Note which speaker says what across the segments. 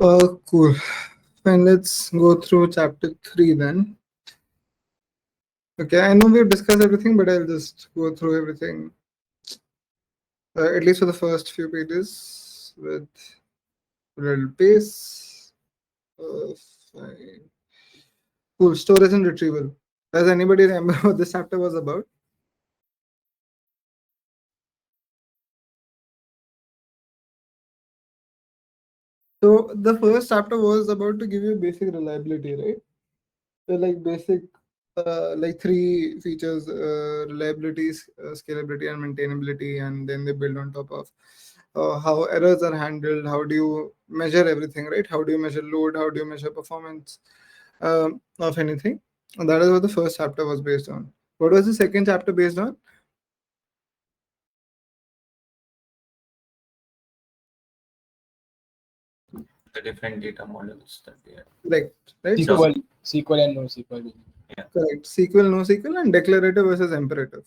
Speaker 1: Cool. Fine, let's go through chapter 3 then. Okay, I know we've discussed everything, but I'll just go through everything, at least for the first few pages with a little pace. Uh, Fine. Cool. Storage and retrieval. Does anybody remember what this chapter was about? So the first chapter was about to give you basic reliability, right? So like basic, like three features: reliability, scalability, and maintainability, and then they build on top of how errors are handled. How do you measure everything, right? How do you measure load? How do you measure performance of anything? And that is what the first chapter was based on. What was the second chapter based on?
Speaker 2: The different data models that we have.
Speaker 1: Right?
Speaker 3: SQL and NoSQL.
Speaker 1: Correct. SQL, NoSQL, and declarative versus imperative.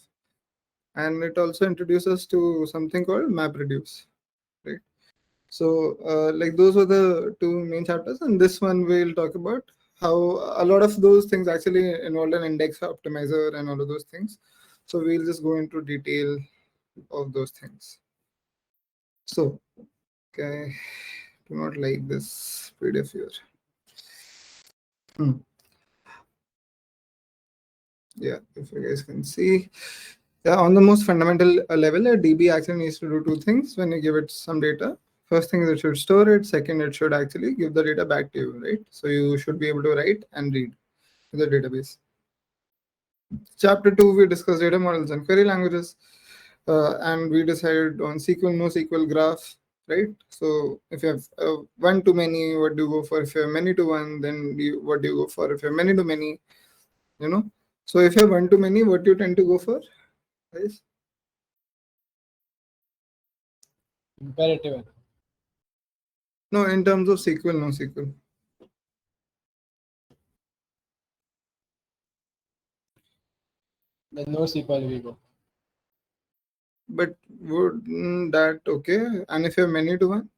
Speaker 1: And it also introduces to something called MapReduce, right? So, like those were the two main chapters, and this one we'll talk about how a lot of those things actually involve an index optimizer and all of those things. So we'll just go into detail of those things. So, okay, do not like this PDF here. Yeah, if you guys can see. Yeah, on the most fundamental level, a DB actually needs to do two things when you give it some data. First thing is it should store it. Second, it should actually give the data back to you, right? So you should be able to write and read the database. Chapter 2, we discussed data models and query languages. And we decided on SQL, NoSQL graph, right? So if you have one to many, what do you go for? If you have many to one, then what do you go for? If you have many to many, you know? So if you have one to many, what do you tend to go for, guys?
Speaker 3: Imperative.
Speaker 1: No, in terms of SQL, NoSQL.
Speaker 3: The NoSQL we go.
Speaker 1: But would that okay? And if you have many to one?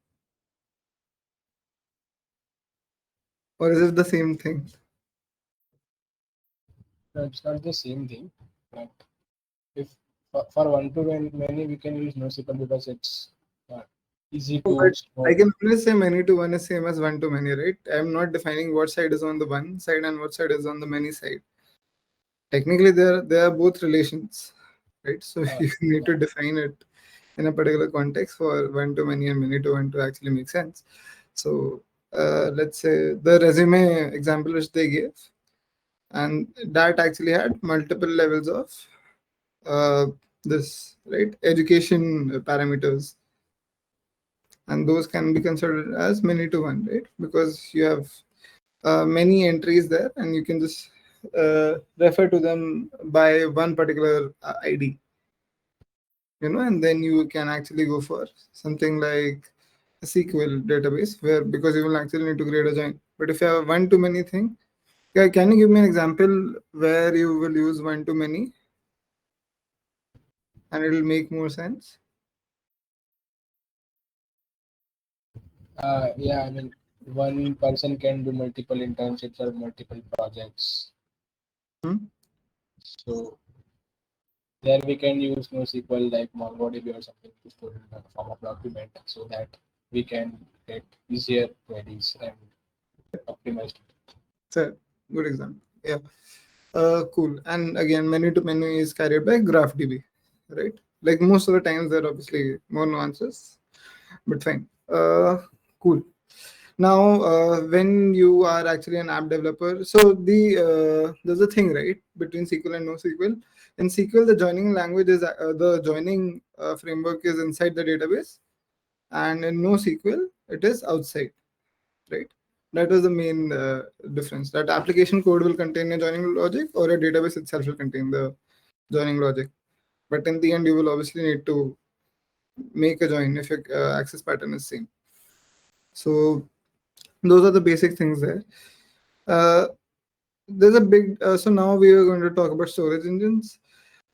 Speaker 1: Or is it the same thing?
Speaker 3: No, it's not the same thing. But if for one to many, we can use NoSQL because it's easy to store.
Speaker 1: I can always say many to one is same as one to many, right? I'm not defining what side is on the one side and what side is on the many side. Technically, they are both relations, right? So you need to define it in a particular context for one to many and many to one to actually make sense. So let's say the resume example which they gave, and that actually had multiple levels of this, right, education parameters, and those can be considered as many to one, right, because you have many entries there and you can just refer to them by one particular ID, and then you can actually go for something like a SQL database where, because you will actually need to create a join. But if you have one to many thing, yeah, can you give me an example where you will use one to many and it will make more sense?
Speaker 3: Yeah, I mean, one person can do multiple internships or multiple projects. So there we can use NoSQL like MongoDB or something to store in the form of document so that we can get easier queries and optimized.
Speaker 1: So good example. Yeah. Cool. And again, many to many is carried by GraphDB, right? Like most of the times there are obviously more nuances, but fine. Cool. Now, when you are actually an app developer, so there's a thing, right, between SQL and NoSQL. In SQL, the joining language is the joining framework is inside the database, and in NoSQL, it is outside, right? That is the main difference. That application code will contain a joining logic, or a database itself will contain the joining logic. But in the end, you will obviously need to make a join if your access pattern is same. So those are the basic things there. There's a big so now we are going to talk about storage engines.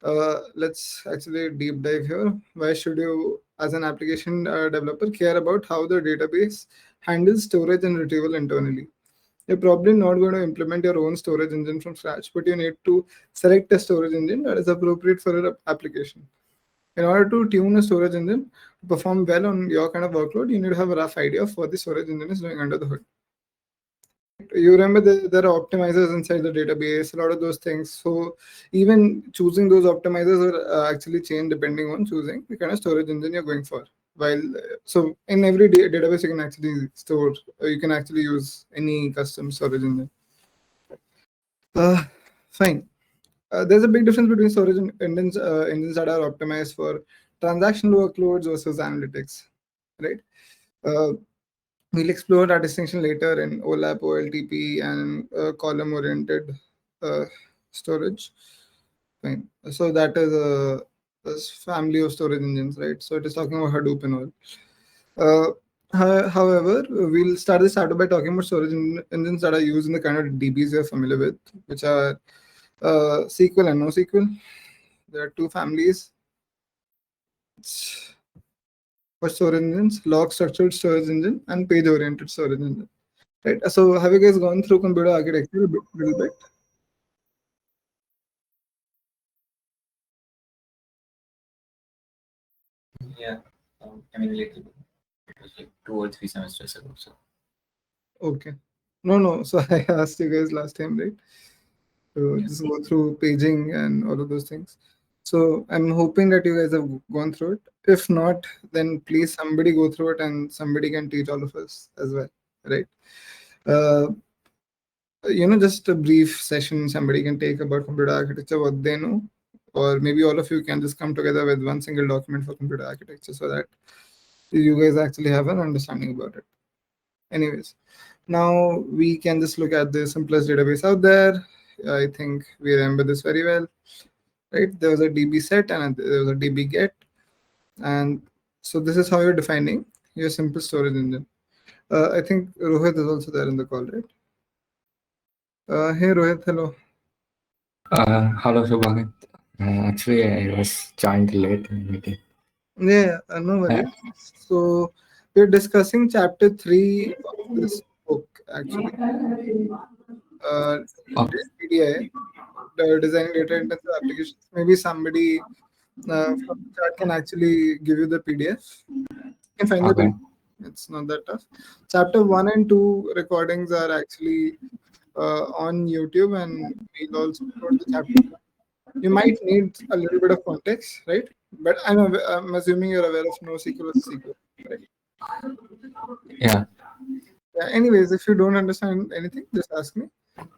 Speaker 1: Let's actually deep dive here. Why should you as an application developer, care about how the database handles storage and retrieval internally. You're probably not going to implement your own storage engine from scratch, but you need to select a storage engine that is appropriate for your application. In order to tune a storage engine to perform well on your kind of workload, you need to have a rough idea of what the storage engine is doing under the hood. You remember there are optimizers inside the database, a lot of those things. So even choosing those optimizers will actually change depending on choosing the kind of storage engine you're going for. While so in every database you can actually store, you can actually use any custom storage engine. Fine. There's a big difference between storage engines that are optimized for transactional workloads versus analytics, right? We'll explore that distinction later in OLAP, OLTP, and column-oriented uh, storage. Fine. So that is a family of storage engines, right? So it is talking about Hadoop and all. However, we'll start this out by talking about storage engines that are used in the kind of DBs you're familiar with, which are SQL and NoSQL. There are two families for storage engines: log structured storage engine and page oriented storage engine. Right. So have you guys gone through computer architecture a little bit?
Speaker 2: Yeah, I mean, little bit. It was like 2 or 3 semesters ago. So
Speaker 1: Okay. No. So I asked you guys last time, right? To just go through paging and all of those things. So I'm hoping that you guys have gone through it. If not, then please somebody go through it and somebody can teach all of us as well, right? Just a brief session somebody can take about computer architecture, what they know, or maybe all of you can just come together with one single document for computer architecture so that you guys actually have an understanding about it. Anyways, now we can just look at the simplest database out there. I think we remember this very well, right? There was a DB set and there was a DB get. And so this is how you're defining your simple storage engine. I think Rohit is also there in the call, right? Hey Rohit, hello.
Speaker 4: Hello, Shubham. Actually, I was joined late in the meeting.
Speaker 1: Yeah, no worries. So we're discussing chapter 3 of this book, actually. DDIA, the designing data intensive applications. Maybe somebody from the chat can actually give you the PDF. You can find the
Speaker 4: Okay.
Speaker 1: PDF. It's not that tough. Chapter 1 and 2 recordings are actually on YouTube, and we'll also upload the chapter. You might need a little bit of context, right? But I'm assuming you're aware of NoSQL as SQL, right?
Speaker 4: Yeah.
Speaker 1: Yeah. Anyways, if you don't understand anything, just ask me.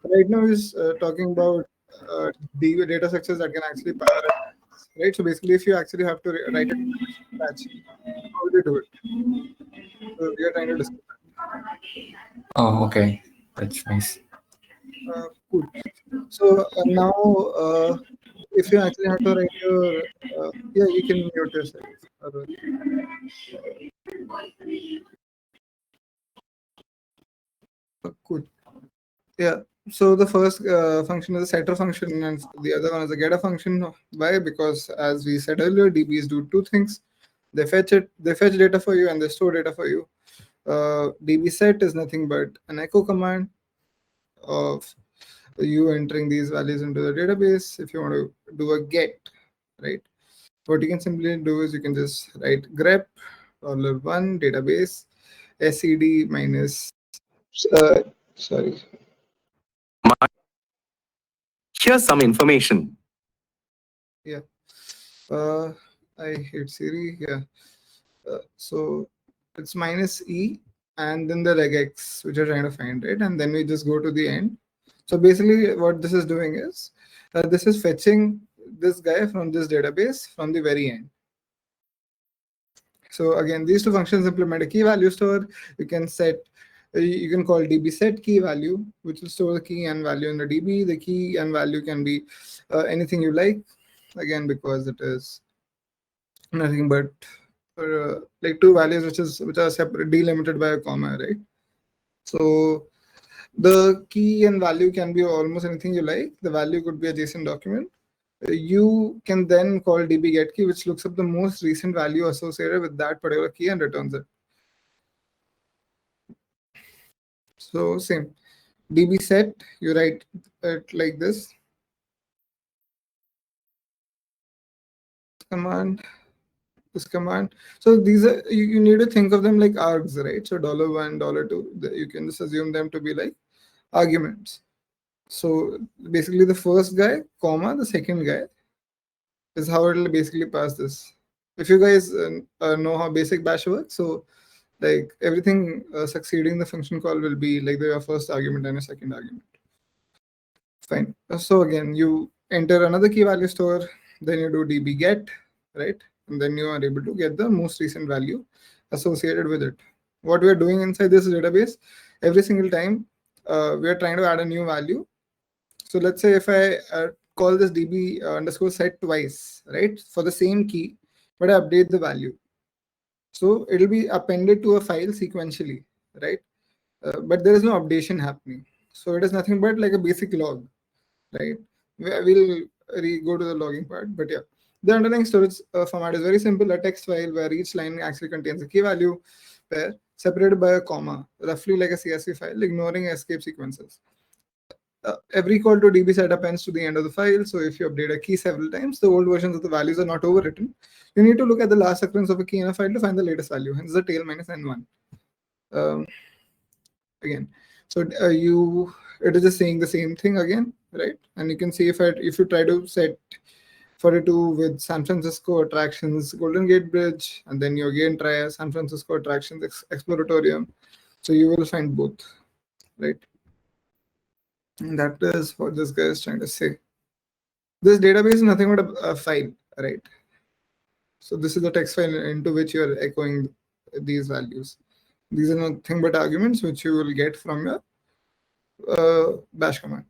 Speaker 1: Right now, is talking about data structures that can actually power it, right? So basically, if you actually have to write it from scratch, how would you do it? So we are trying to discuss that.
Speaker 4: Oh, okay. That's nice.
Speaker 1: Cool. So now, if you actually have to write your, yeah, you can mute yourself. Cool. Yeah. So the first function is a setter function, and the other one is a getter function. Why? Because as we said earlier, DBs do two things. They fetch data for you, and they store data for you. DB set is nothing but an echo command of you entering these values into the database. If you want to do a get, right? What you can simply do is you can just write grep $1 database sed minus sorry.
Speaker 5: Here's some information.
Speaker 1: Yeah. I hate Siri. Yeah. So it's minus E and then the regex, which you're trying to find, right? And then we just go to the end. So basically, what this is doing is this is fetching this guy from this database from the very end. So again, these two functions implement a key value store. You can call DB set key value, which will store the key and value in the DB. The key and value can be anything you like, again, because it is nothing but like two values which are separate, delimited by a comma, right? So the key and value can be almost anything you like. The value could be a JSON document. You can then call db get key, which looks up the most recent value associated with that particular key and returns it. So same db set, you write it like this command, this command. So these are, you need to think of them like args, right? So $1, $2, you can just assume them to be like arguments. So basically the first guy, comma, the second guy is how it'll basically pass this. If you guys know how basic bash works, so like everything succeeding the function call will be like your first argument and a second argument. Fine. So again, you enter another key value store, then you do db get, right? And then you are able to get the most recent value associated with it. What we are doing inside this database, every single time we are trying to add a new value. So let's say if I call this db underscore set twice, right, for the same key, but I update the value. So it'll be appended to a file sequentially, right? But there is no updation happening. So it is nothing but like a basic log, right? We'll go to the logging part, but yeah. The underlying storage format is very simple, a text file where each line actually contains a key value pair separated by a comma, roughly like a CSV file, ignoring escape sequences. Every call to db set appends to the end of the file. So if you update a key several times, the old versions of the values are not overwritten. You need to look at the last occurrence of a key in a file to find the latest value, hence the tail minus n1. Again, so it is just saying the same thing again, right? And you can see if you try to set 42 with San Francisco attractions, Golden Gate Bridge, and then you again try San Francisco attractions exploratorium, so you will find both, right? And that is what this guy is trying to say. This database is nothing but a file, right? So this is the text file into which you are echoing these values. These are nothing but arguments which you will get from your bash command.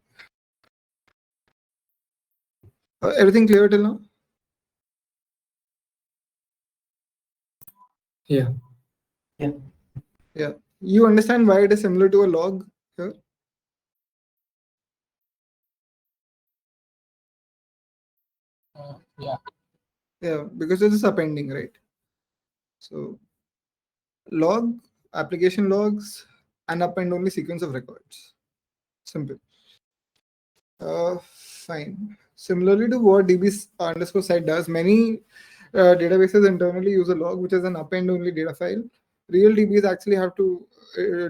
Speaker 1: Everything clear till now?
Speaker 4: Yeah.
Speaker 1: Yeah. You understand why it is similar to a log here?
Speaker 3: Yeah.
Speaker 1: Yeah, because this is appending, right? So log, application logs, and append only sequence of records. Simple. Fine. Similarly to what db underscore site does, many databases internally use a log, which is an append only data file. Real DBs actually have to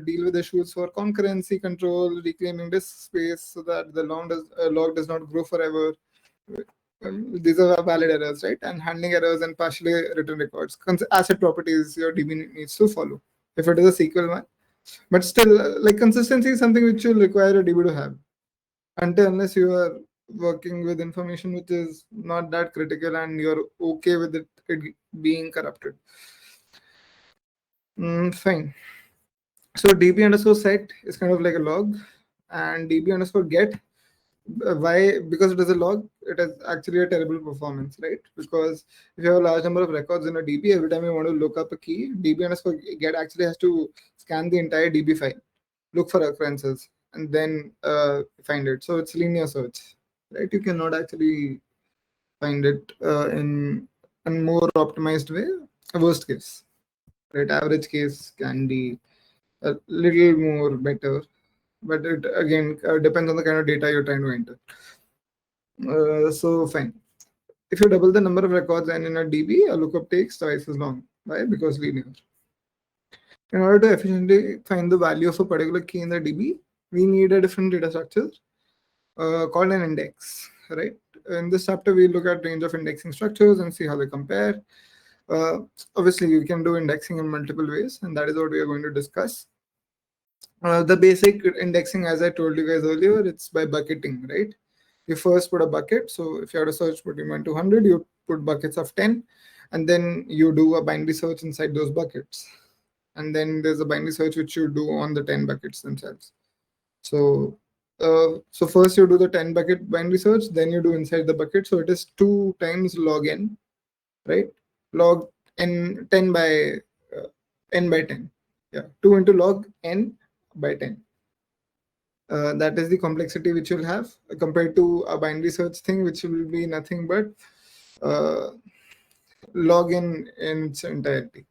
Speaker 1: deal with issues for concurrency control, reclaiming disk space so that the log does not grow forever. These are valid errors, right? And handling errors and partially written records. Asset properties your DB needs to follow if it is a SQL one. But still, like consistency is something which will require a DB to have unless you are working with information which is not that critical and you're okay with it being corrupted. Fine. So db underscore set is kind of like a log, and db underscore get, why? Because it is a log, it is actually a terrible performance, right? Because if you have a large number of records in a db, every time you want to look up a key, db underscore get actually has to scan the entire db file, look for occurrences, and then find it. So it's linear search, right? You cannot actually find it in a more optimized way. A worst case, right? Average case can be a little more better, but it again depends on the kind of data you're trying to enter. So fine. If you double the number of records and in a DB, a lookup takes twice as long. Why? Because linear. In order to efficiently find the value of a particular key in the DB, we need a different data structure called an index, right? In this chapter, we look at range of indexing structures and see how they compare. Obviously, you can do indexing in multiple ways, and that is what we are going to discuss. The basic indexing, as I told you guys earlier, it's by bucketing, right? You first put a bucket. So if you have to search between 1 to 100, you put buckets of 10, and then you do a binary search inside those buckets. And then there's a binary search which you do on the 10 buckets themselves. So first you do the 10 bucket binary search, then you do inside the bucket. So it is 2 times log n, right? Log n 10 by n by 10. Yeah, 2 into log n by 10. That is the complexity which you'll have compared to a binary search thing, which will be nothing but log in its entirety.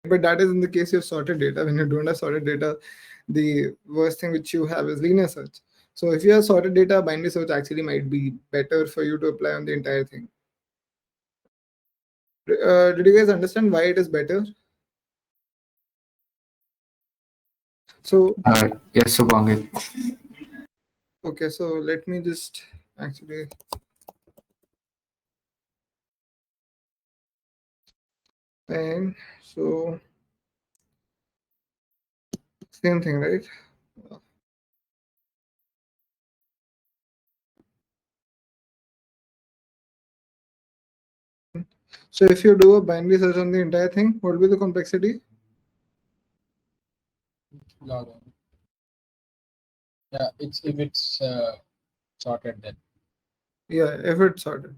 Speaker 1: But that is in the case you have sorted data. When you don't have sorted data, the worst thing which you have is linear search. So if you have sorted data, binary search actually might be better for you to apply on the entire thing. Did you guys understand why it is better? So
Speaker 4: Yes, Subhangit.
Speaker 1: okay, so let me just actually and so same thing, right? So if you do a binary search on the entire thing, what will be the complexity?
Speaker 3: Log on. Yeah, if it's sorted then.
Speaker 1: Yeah, if it's sorted.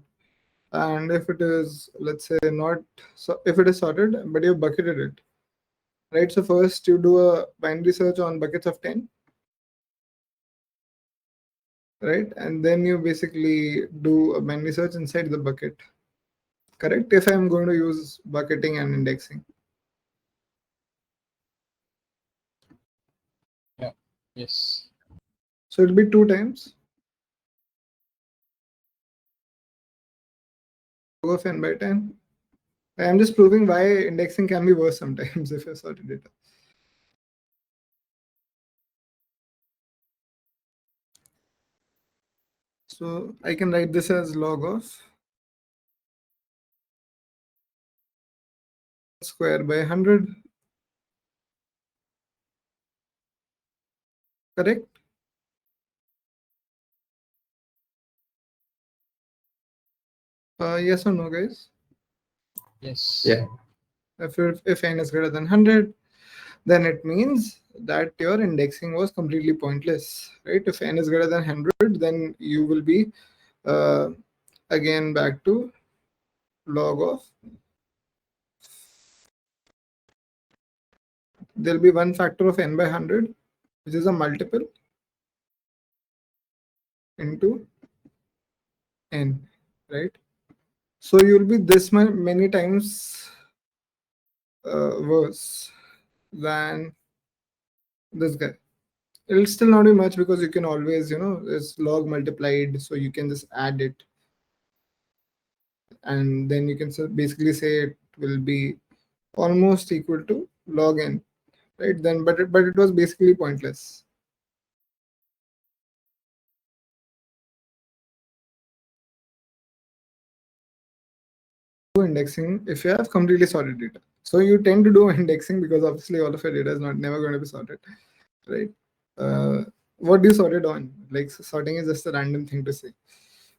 Speaker 1: And if it is, let's say, not, so if it is sorted, but you bucketed it, right? So first you do a binary search on buckets of 10, right? And then you basically do a binary search inside the bucket, correct? If I'm going to use bucketing and indexing.
Speaker 3: Yeah. Yes.
Speaker 1: So it'll be 2 times log of n by 10. I'm just proving why indexing can be worse sometimes if you sorted data. So I can write this as log of square by 100, correct? Yes or no, guys?
Speaker 3: Yes.
Speaker 4: Yeah.
Speaker 1: If n is greater than 100, then it means that your indexing was completely pointless, right? If n is greater than 100, then you will be again back to log of, there'll be one factor of n by 100, which is a multiple into n, right? So you'll be this many times worse than this guy. It'll still not be much because you can always, it's log multiplied, so you can just add it. And then you can basically say it will be almost equal to log n, right? Then, but it was basically pointless. Indexing if you have completely sorted data. So you tend to do indexing because obviously all of your data is never going to be sorted, right? What do you sort it on? Like sorting is just a random thing to say.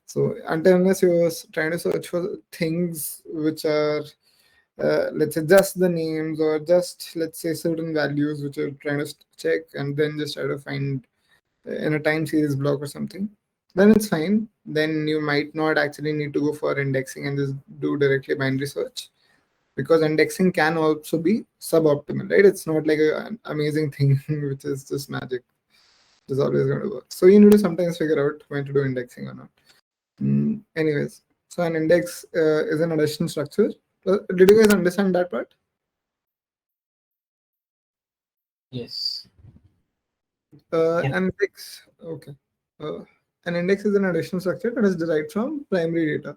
Speaker 1: So until unless you're trying to search for things which are let's say just the names or just let's say certain values which you're trying to check and then just try to find in a time series block or something, then it's fine. Then you might not actually need to go for indexing and just do directly binary search, because indexing can also be suboptimal, right? It's not like an amazing thing which is just magic. It's always going to work. So you need to sometimes figure out when to do indexing or not. Anyways, so an index is an addition structure. Did you guys understand that part?
Speaker 3: Yes.
Speaker 1: An index, okay. An index is an additional structure that is derived from primary data.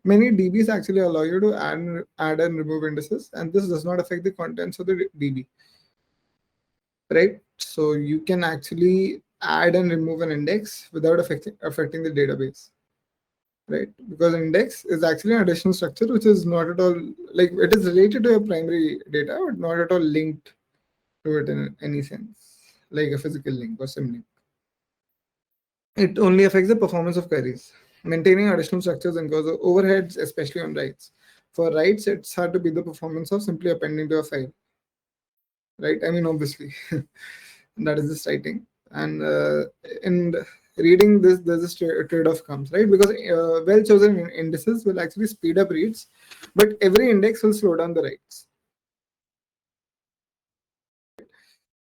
Speaker 1: Many DBs actually allow you to add and remove indices, and this does not affect the contents of the DB, right? So you can actually add and remove an index without affecting the database, right? Because index is actually an additional structure which is not at all, like, it is related to your primary data, but not at all linked to it in any sense, like a physical link or symlink. It only affects the performance of queries. Maintaining additional structures incurs overheads, especially on writes. For writes, it's hard to beat the performance of simply appending to a file, right? I mean, obviously, that is just writing. And in reading this, there's a trade-off comes, right? Because well-chosen indices will actually speed up reads, but every index will slow down the writes.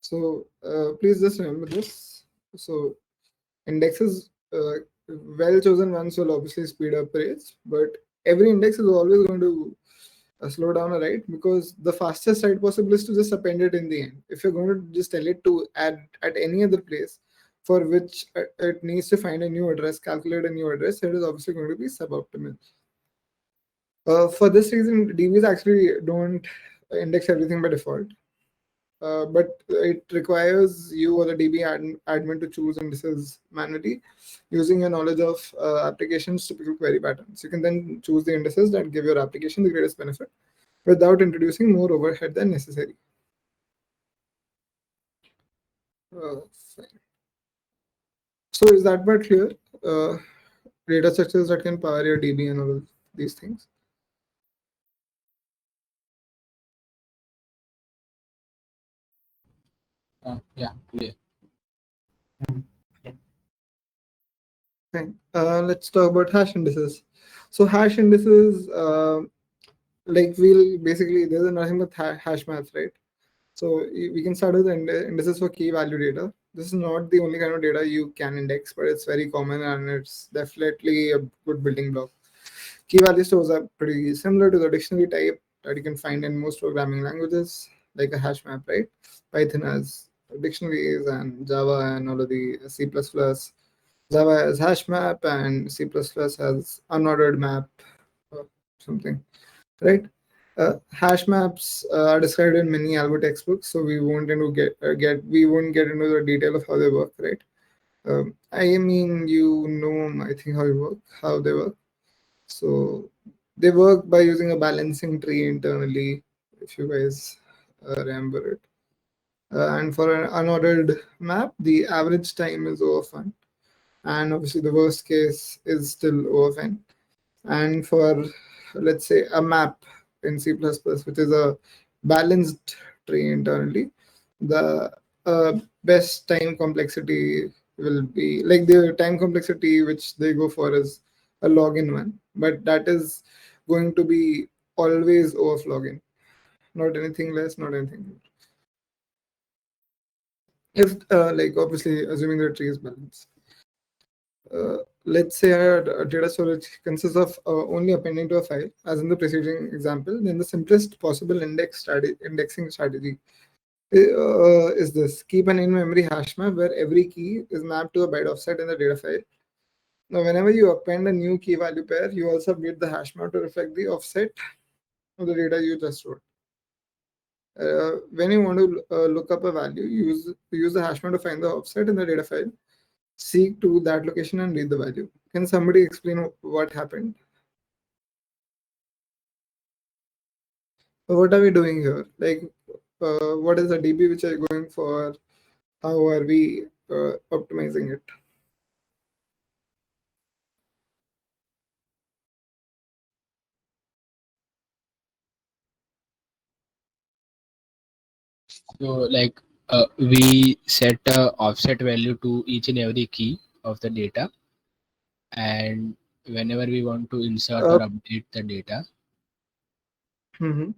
Speaker 1: So please just remember this. So indexes, well chosen ones will obviously speed up rates, but every index is always going to slow down a write, because the fastest write possible is to just append it in the end. If you're going to just tell it to add at any other place for which it needs to find a new address, calculate a new address, it is obviously going to be suboptimal. For this reason, DBs actually don't index everything by default. But it requires you or the DB admin to choose indices manually using your knowledge of applications typical query patterns. You can then choose the indices that give your application the greatest benefit without introducing more overhead than necessary. Fine. So is that part clear? Data structures that can power your DB and all of these things.
Speaker 3: Yeah, clear.
Speaker 1: Fine. Let's talk about hash indices. So hash indices, like we'll basically, there's nothing but hash math, right? So we can start with indices for key value data. This is not the only kind of data you can index, but it's very common and it's definitely a good building block. Key value stores are pretty similar to the dictionary type that you can find in most programming languages, like a hash map, right? Python has dictionaries and Java and all of the C++. Java has hash map and C++ has unordered map or something, right? Hash maps are described in many algo textbooks, so we won't into we won't get into the detail of how they work, right? I mean, I think how they work. So they work by using a balancing tree internally, if you guys remember it. And for an unordered map, the average time is over, and obviously the worst case is still over. And for, let's say, a map in C++, which is a balanced tree internally, the best time complexity will be like the time complexity which they go for is a login one, but that is going to be always overflogging, not anything less, not anything more. If like obviously assuming the tree is balanced. Let's say a data storage consists of only appending to a file, as in the preceding example, then the simplest possible indexing strategy is this. Keep an in-memory hash map where every key is mapped to a byte offset in the data file. Now, whenever you append a new key value pair, you also update the hash map to reflect the offset of the data you just wrote. When you want to look up a value, use the hash map to find the offset in the data file, seek to that location and read the value. Can somebody explain what happened? What are we doing here? Like, what is the DB which are going for? How are we optimizing it?
Speaker 3: So like we set a offset value to each and every key of the data, and whenever we want to insert or update the data,
Speaker 1: Mm-hmm.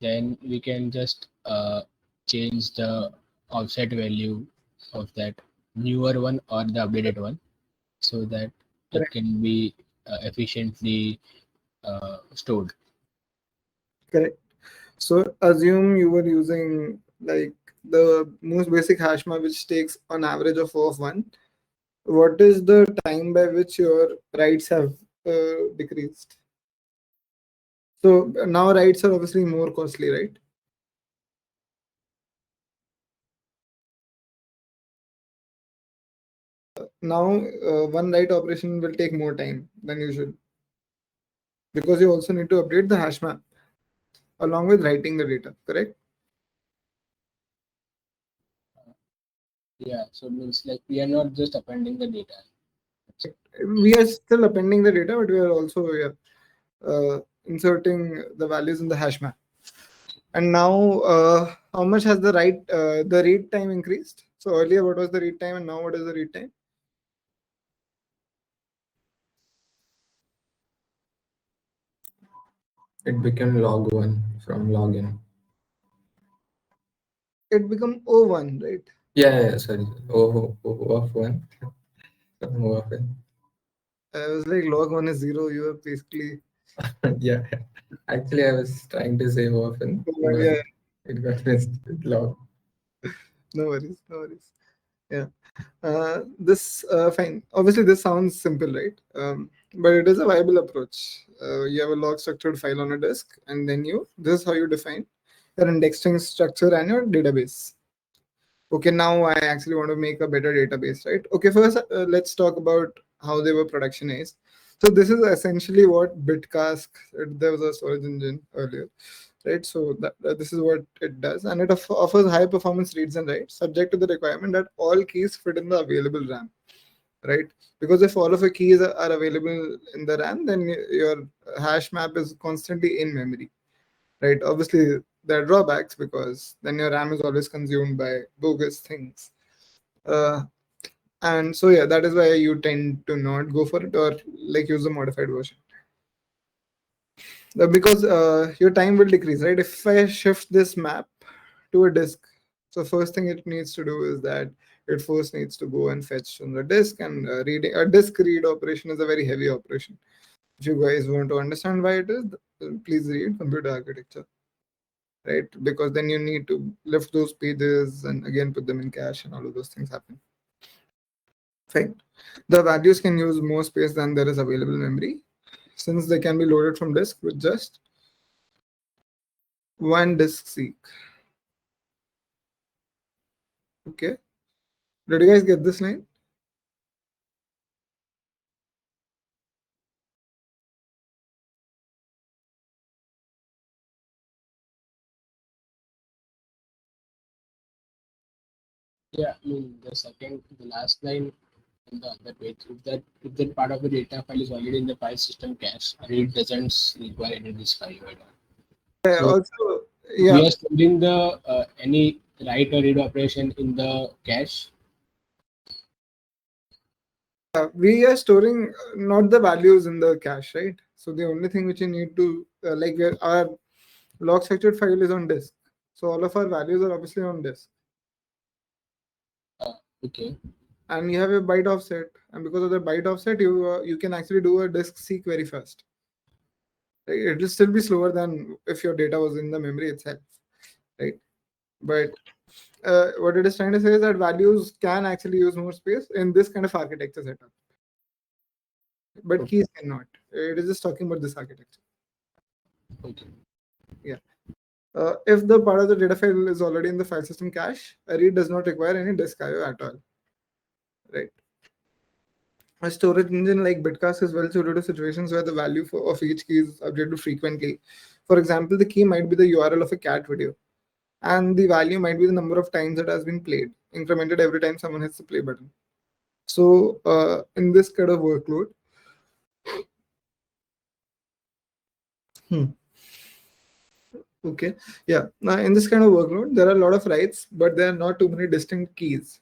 Speaker 3: then we can just change the offset value of that newer one or the updated one, so that it
Speaker 1: Correct.
Speaker 3: can be efficiently stored.
Speaker 1: Correct. So assume you were using like the most basic hash map, which takes an average of 4 of 1. What is the time by which your writes have decreased? So now writes are obviously more costly, right? Now one write operation will take more time than usual because you also need to update the hash map along with writing the data, correct?
Speaker 3: Yeah, so it means like we are not just appending the data.
Speaker 1: We are still appending the data, but we are also inserting the values in the hash map. And now, how much has the read time increased? So earlier, what was the read time, and now what is the read time?
Speaker 4: It became log 1 from login.
Speaker 1: it become O1, right?
Speaker 4: Yeah, sorry. O of 1. O of n.
Speaker 1: I was like log 1 is 0. You are basically
Speaker 4: Yeah. Actually, I was trying to say O of n, but
Speaker 1: yeah.
Speaker 4: it got missed with log.
Speaker 1: No worries, no worries. Yeah. This fine. Obviously, this sounds simple, right? But it is a viable approach. You have a log structured file on a disk, and then this is how you define your indexing structure and your database. Okay, now I actually want to make a better database, right? Okay, first let's talk about how they were productionized. So this is essentially what Bitcask, there was a storage engine earlier, right? So this is what it does, and it offers high performance reads and writes, subject to the requirement that all keys fit in the available RAM, right? Because if all of your keys are available in the RAM, then your hash map is constantly in memory, right? Obviously, there are drawbacks because then your RAM is always consumed by bogus things. Uh, and so, yeah, that is why you tend to not go for it or like use the modified version. Because your time will decrease, right? If I shift this map to a disk, so first thing it needs to do is that it first needs to go and fetch from the disk, and reading a disk read operation is a very heavy operation. If you guys want to understand why it is, please read computer architecture, right? Because then you need to lift those pages and again put them in cache, and all of those things happen. Fine. The values can use more space than there is available memory, since they can be loaded from disk with just one disk seek. Okay. Did you guys get this line?
Speaker 3: Yeah, I mean the last line on the other page. If that part of the data file is already in the file system cache, read doesn't require any disk file at all. So
Speaker 1: Also,
Speaker 3: we
Speaker 1: yeah,
Speaker 3: are storing the any write or read operation in the cache.
Speaker 1: we are storing not the values in the cache, right? So the only thing which you need to our log structured file is on disk. So all of our values are obviously on disk.
Speaker 3: Okay.
Speaker 1: And you have a byte offset, and because of the byte offset, you can actually do a disk seek very fast. It will still be slower than if your data was in the memory itself, right? But what it is trying to say is that values can actually use more space in this kind of architecture setup, but keys cannot. It is just talking about this architecture.
Speaker 3: Okay.
Speaker 1: Yeah. If the part of the data file is already in the file system cache, a read does not require any disk IO at all, right? A storage engine like Bitcask is well suited to situations where the value of each key is updated frequently. For example, the key might be the URL of a cat video, and the value might be the number of times it has been played, incremented every time someone hits the play button. So, in this kind of workload, okay, yeah. Now, in this kind of workload, there are a lot of writes, but there are not too many distinct keys.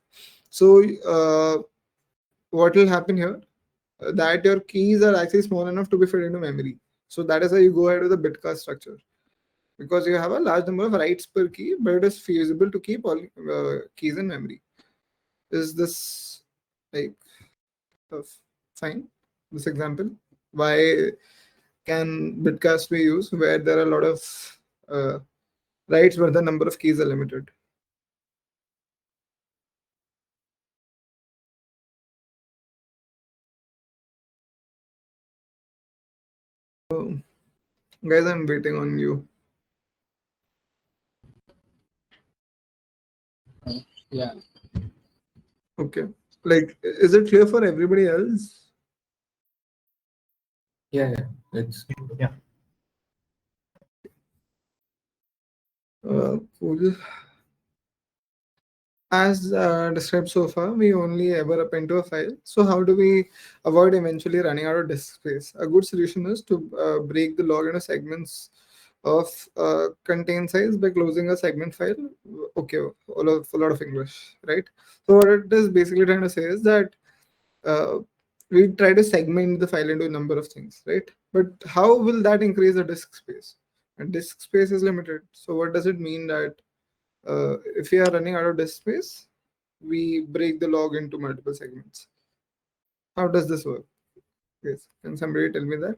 Speaker 1: So, what will happen here? That your keys are actually small enough to be fed into memory. So that is why you go ahead with the bitcast structure, because you have a large number of writes per key, but it is feasible to keep all keys in memory. Is this like uh, fine? This example, why can bitcast be used where there are a lot of writes where the number of keys are limited? Guys, I'm waiting on you.
Speaker 3: Yeah.
Speaker 1: Okay, like, is it clear for everybody else?
Speaker 4: Yeah, it's
Speaker 1: Cool. As described so far, we only ever append to a file. So how do we avoid eventually running out of disk space? A good solution is to break the log into segments of contain size by closing a segment file. Okay, a lot of English, right? So what it is basically trying to say is that uh, we try to segment the file into a number of things, right? But how will that increase the disk space? And disk space is limited. So what does it mean that if we are running out of disk space, we break the log into multiple segments. How does this work? Yes, can somebody tell me that?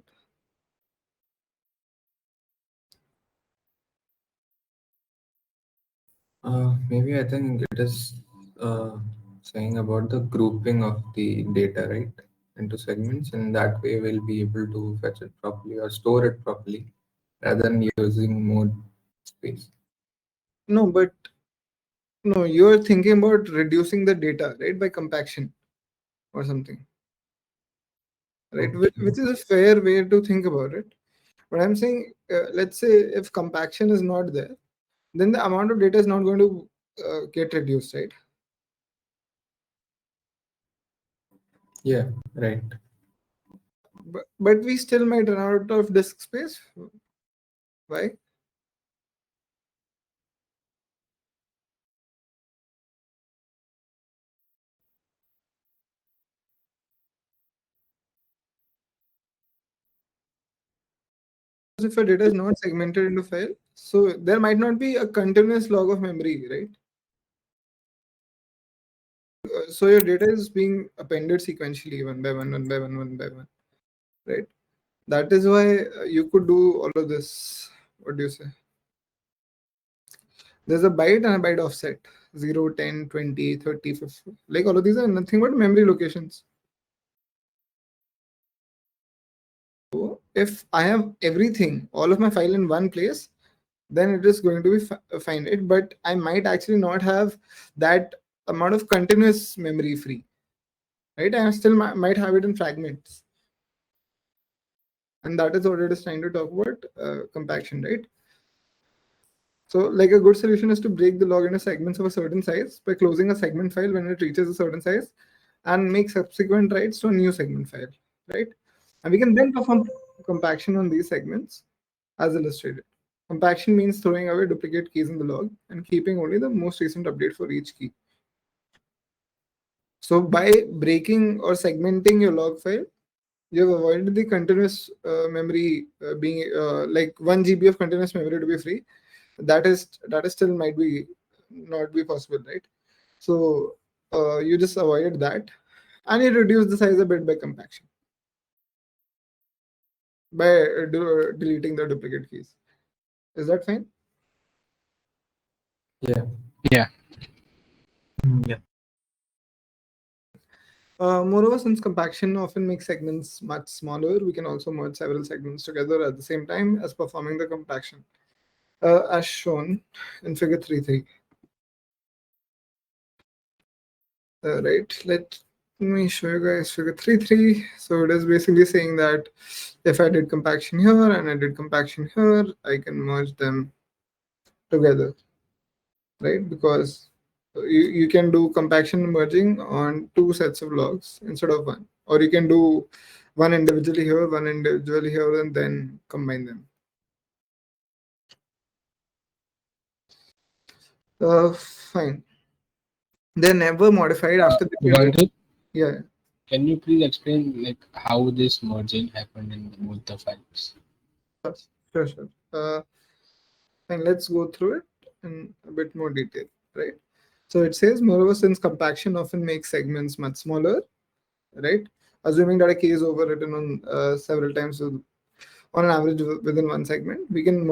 Speaker 4: Maybe I think it is saying about the grouping of the data, right, into segments, and that way we'll be able to fetch it properly or store it properly rather than using more space.
Speaker 1: No, but no, you're thinking about reducing the data, right, by compaction or something, right? Which is a fair way to think about it. But I'm saying, let's say if compaction is not there, then the amount of data is not going to get reduced, right?
Speaker 4: Yeah, right.
Speaker 1: But we still might run out of disk space. Why? If a data is not segmented into file, so there might not be a continuous log of memory, right? So your data is being appended sequentially, one by one, one by one, one by one, right? That is why you could do all of this. What do you say? There's a byte and a byte offset, 0, 10, 20, 30, 50. Like all of these are nothing but memory locations. So if I have everything, all of my file in one place, then it is going to be fine, right? But I might actually not have that amount of continuous memory free, right? I still might have it in fragments. And that is what it is trying to talk about, compaction, right? So like a good solution is to break the log into segments of a certain size by closing a segment file when it reaches a certain size and make subsequent writes to a new segment file, right? And we can then perform compaction on these segments as illustrated. Compaction means throwing away duplicate keys in the log and keeping only the most recent update for each key. So by breaking or segmenting your log file, you have avoided the continuous memory being like 1 GB of continuous memory to be free. That is still might be not be possible, right? So you just avoided that, and you reduce the size a bit by compaction, by deleting the duplicate keys. Is that fine?
Speaker 4: Yeah.
Speaker 3: Yeah.
Speaker 2: Yeah.
Speaker 1: Moreover, since compaction often makes segments much smaller, we can also merge several segments together at the same time as performing the compaction, as shown in figure 3.3. Right, let me show you guys figure 3.3. So it is basically saying that if I did compaction here and I did compaction here, I can merge them together, right? Because you can do compaction merging on two sets of logs instead of one, or you can do one individually here, one individually here, and then combine them. Fine. They're never modified after the
Speaker 3: Shubhankar,
Speaker 1: yeah.
Speaker 3: can you please explain like how this merging happened in both the files?
Speaker 1: Sure. And let's go through it in a bit more detail, right? So it says, moreover, since compaction often makes segments much smaller, right? Assuming that a key is overwritten on several times on an average within one segment, we can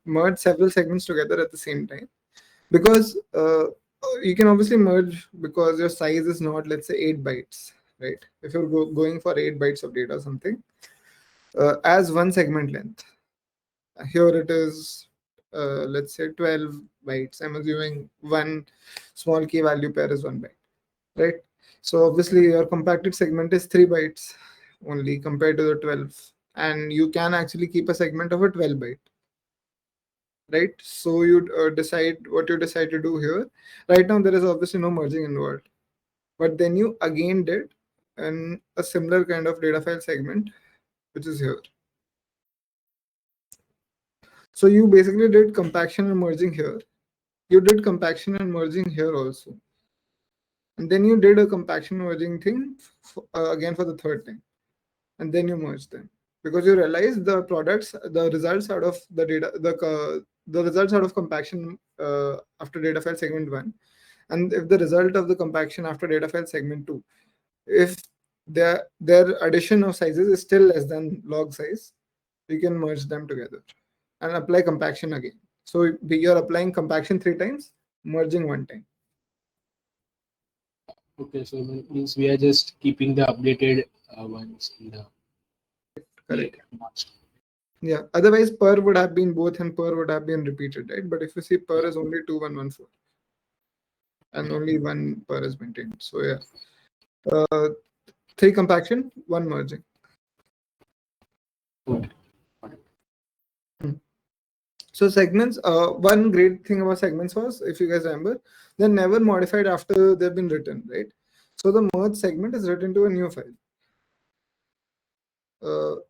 Speaker 1: merge several segments together at the same time. Because you can obviously merge because your size is not, let's say, 8 bytes, right? If you're going for 8 bytes of data or something, as one segment length. Here it is, let's say 12 bytes. I'm assuming one small key value pair is 1 byte, right? So obviously your compacted segment is 3 bytes only compared to the 12. And you can actually keep a segment of a 12 byte, right? So you decide what you decide to do here. Right now there is obviously no merging involved. But then you again did in a similar kind of data file segment, which is here. So you basically did compaction and merging here. You did compaction and merging here also. And then you did a compaction merging thing again for the third time. And then you merged them. because you realize the products, the results out of the data, the results out of compaction after data file segment 1, and if the result of the compaction after data file segment 2, if their addition of sizes is still less than log size, you can merge them together and apply compaction again. So you're applying compaction 3 times, merging 1 time.
Speaker 3: Okay, so means we are just keeping the updated ones in the
Speaker 1: Correct.
Speaker 3: master.
Speaker 1: Yeah, otherwise per would have been both and per would have been repeated, right? But if you see per is only 2114 and only 1 per is maintained. So yeah, 3 compaction, 1 merging. So segments, one great thing about segments was, if you guys remember, they're never modified after they've been written, right? So the merge segment is written to a new file.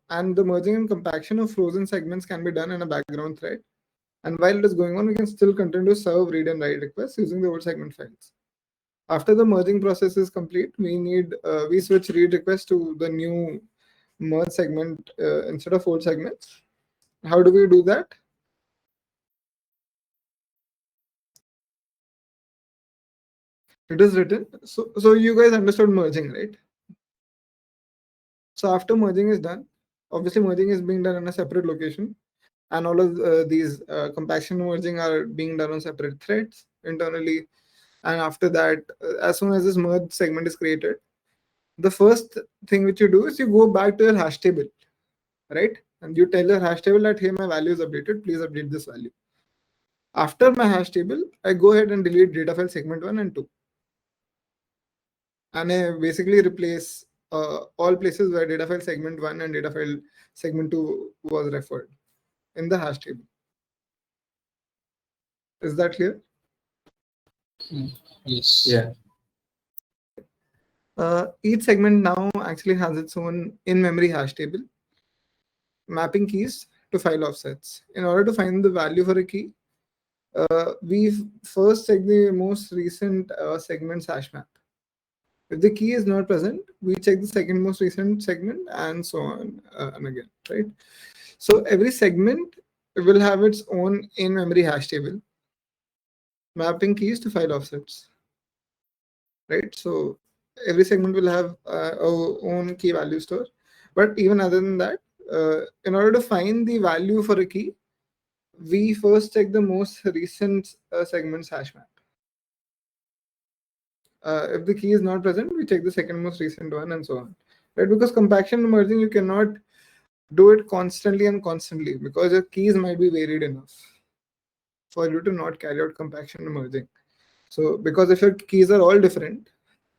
Speaker 1: And the merging and compaction of frozen segments can be done in a background thread. And while it is going on, we can still continue to serve read and write requests using the old segment files. After the merging process is complete, we switch read requests to the new merge segment instead of old segments. How do we do that? It is written. So you guys understood merging, right? So after merging is done, obviously merging is being done in a separate location, and all of these compaction merging are being done on separate threads internally. And after that, as soon as this merge segment is created, the first thing which you do is you go back to your hash table, right? And you tell your hash table that, hey, my value is updated, please update this value. After my hash table, I go ahead and delete data file segment 1 and 2. And I basically replace all places where data file segment 1 and data file segment 2 was referred in the hash table. Is that clear?
Speaker 3: Yes.
Speaker 4: Yeah.
Speaker 1: Each segment now actually has its own in-memory hash table, mapping keys to file offsets. In order to find the value for a key, we first check the most recent segment's hash map. If the key is not present, we check the second most recent segment and so on and again, right? So every segment will have its own in-memory hash table, mapping keys to file offsets, right? So every segment will have our own key value store. But even other than that, in order to find the value for a key, we first check the most recent segment's hash map. If the key is not present, we check the second most recent one and so on, right? Because compaction and merging, you cannot do it constantly and constantly because your keys might be varied enough for you to not carry out compaction and merging. So because if your keys are all different,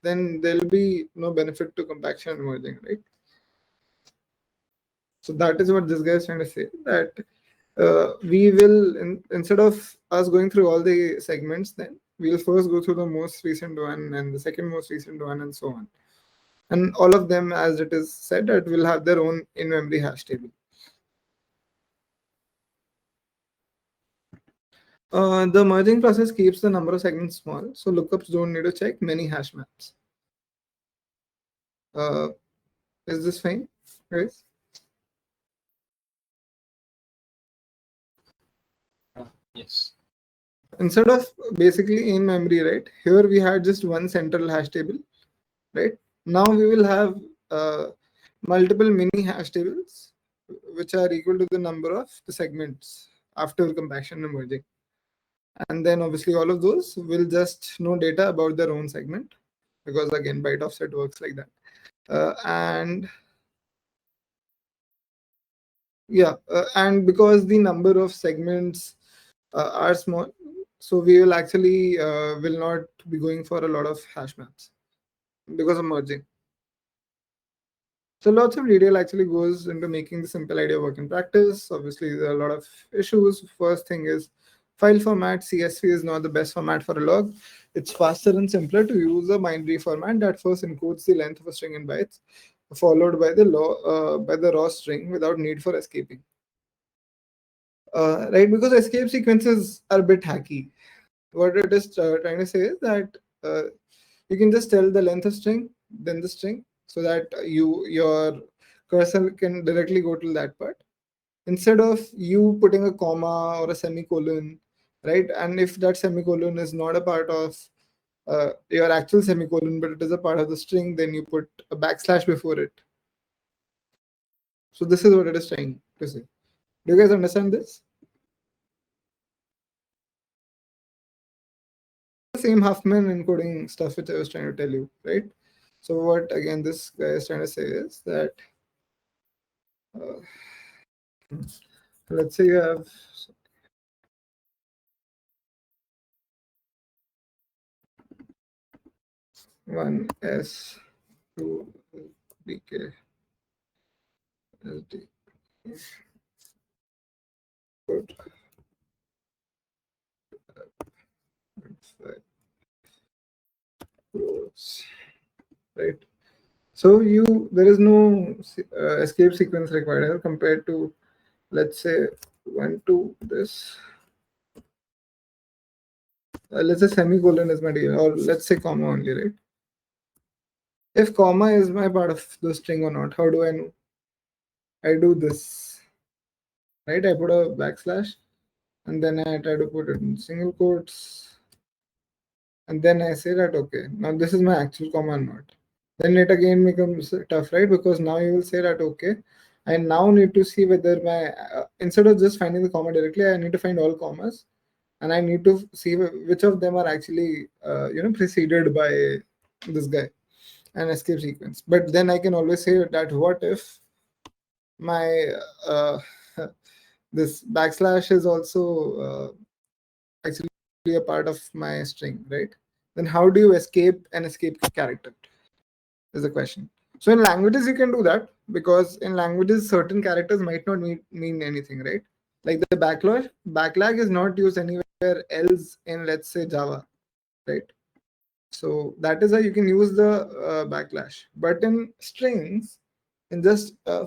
Speaker 1: then there'll be no benefit to compaction and merging, right? So that is what this guy is trying to say, that we will, instead of us going through all the segments, then we'll first go through the most recent one and the second most recent one and so on. And all of them, as it is said, that will have their own in-memory hash table. The merging process keeps the number of segments small, so lookups don't need to check many hash maps. Is this fine, guys?
Speaker 3: Yes.
Speaker 1: Instead of basically in memory, right? Here we had just one central hash table, right? Now we will have multiple mini hash tables, which are equal to the number of the segments after compaction and merging. And then obviously all of those will just know data about their own segment, because again, byte offset works like that. And yeah, and because the number of segments are small, so we will actually will not be going for a lot of hash maps because of merging. So lots of detail actually goes into making the simple idea work in practice. Obviously, there are a lot of issues. First thing is file format. CSV is not the best format for a log. It's faster and simpler to use a binary format that first encodes the length of a string in bytes, followed by the raw string without need for escaping. Right, because escape sequences are a bit hacky. What it is trying to say is that you can just tell the length of string, then the string, so that your cursor can directly go to that part instead of you putting a comma or a semicolon, right? And if that semicolon is not a part of your actual semicolon, but it is a part of the string, then you put a backslash before it. So this is what it is trying to say. Do you guys understand this? The same Huffman encoding stuff which I was trying to tell you, right? So what again this guy is trying to say is that let's say you have one S, two BK, SD. Good. Right. So there is no escape sequence required here compared to, let's say, one to this. Let's say semicolon is my deal, or let's say comma only, right? If comma is my part of the string or not, how do I know? I do this, right? I put a backslash, and then I try to put it in single quotes, and then I say that okay, now this is my actual comma or not. Then it again becomes tough, right? Because now you will say that okay, I now need to see whether my instead of just finding the comma directly, I need to find all commas, and I need to see which of them are actually preceded by this guy, an escape sequence. But then I can always say that what if my this backslash is also actually a part of my string, right? Then how do you escape an escape character is the question. So in languages you can do that, because in languages certain characters might not mean anything, right? Like the backlag is not used anywhere else in, let's say, Java, right? So that is how you can use the backlash. But in strings, in just a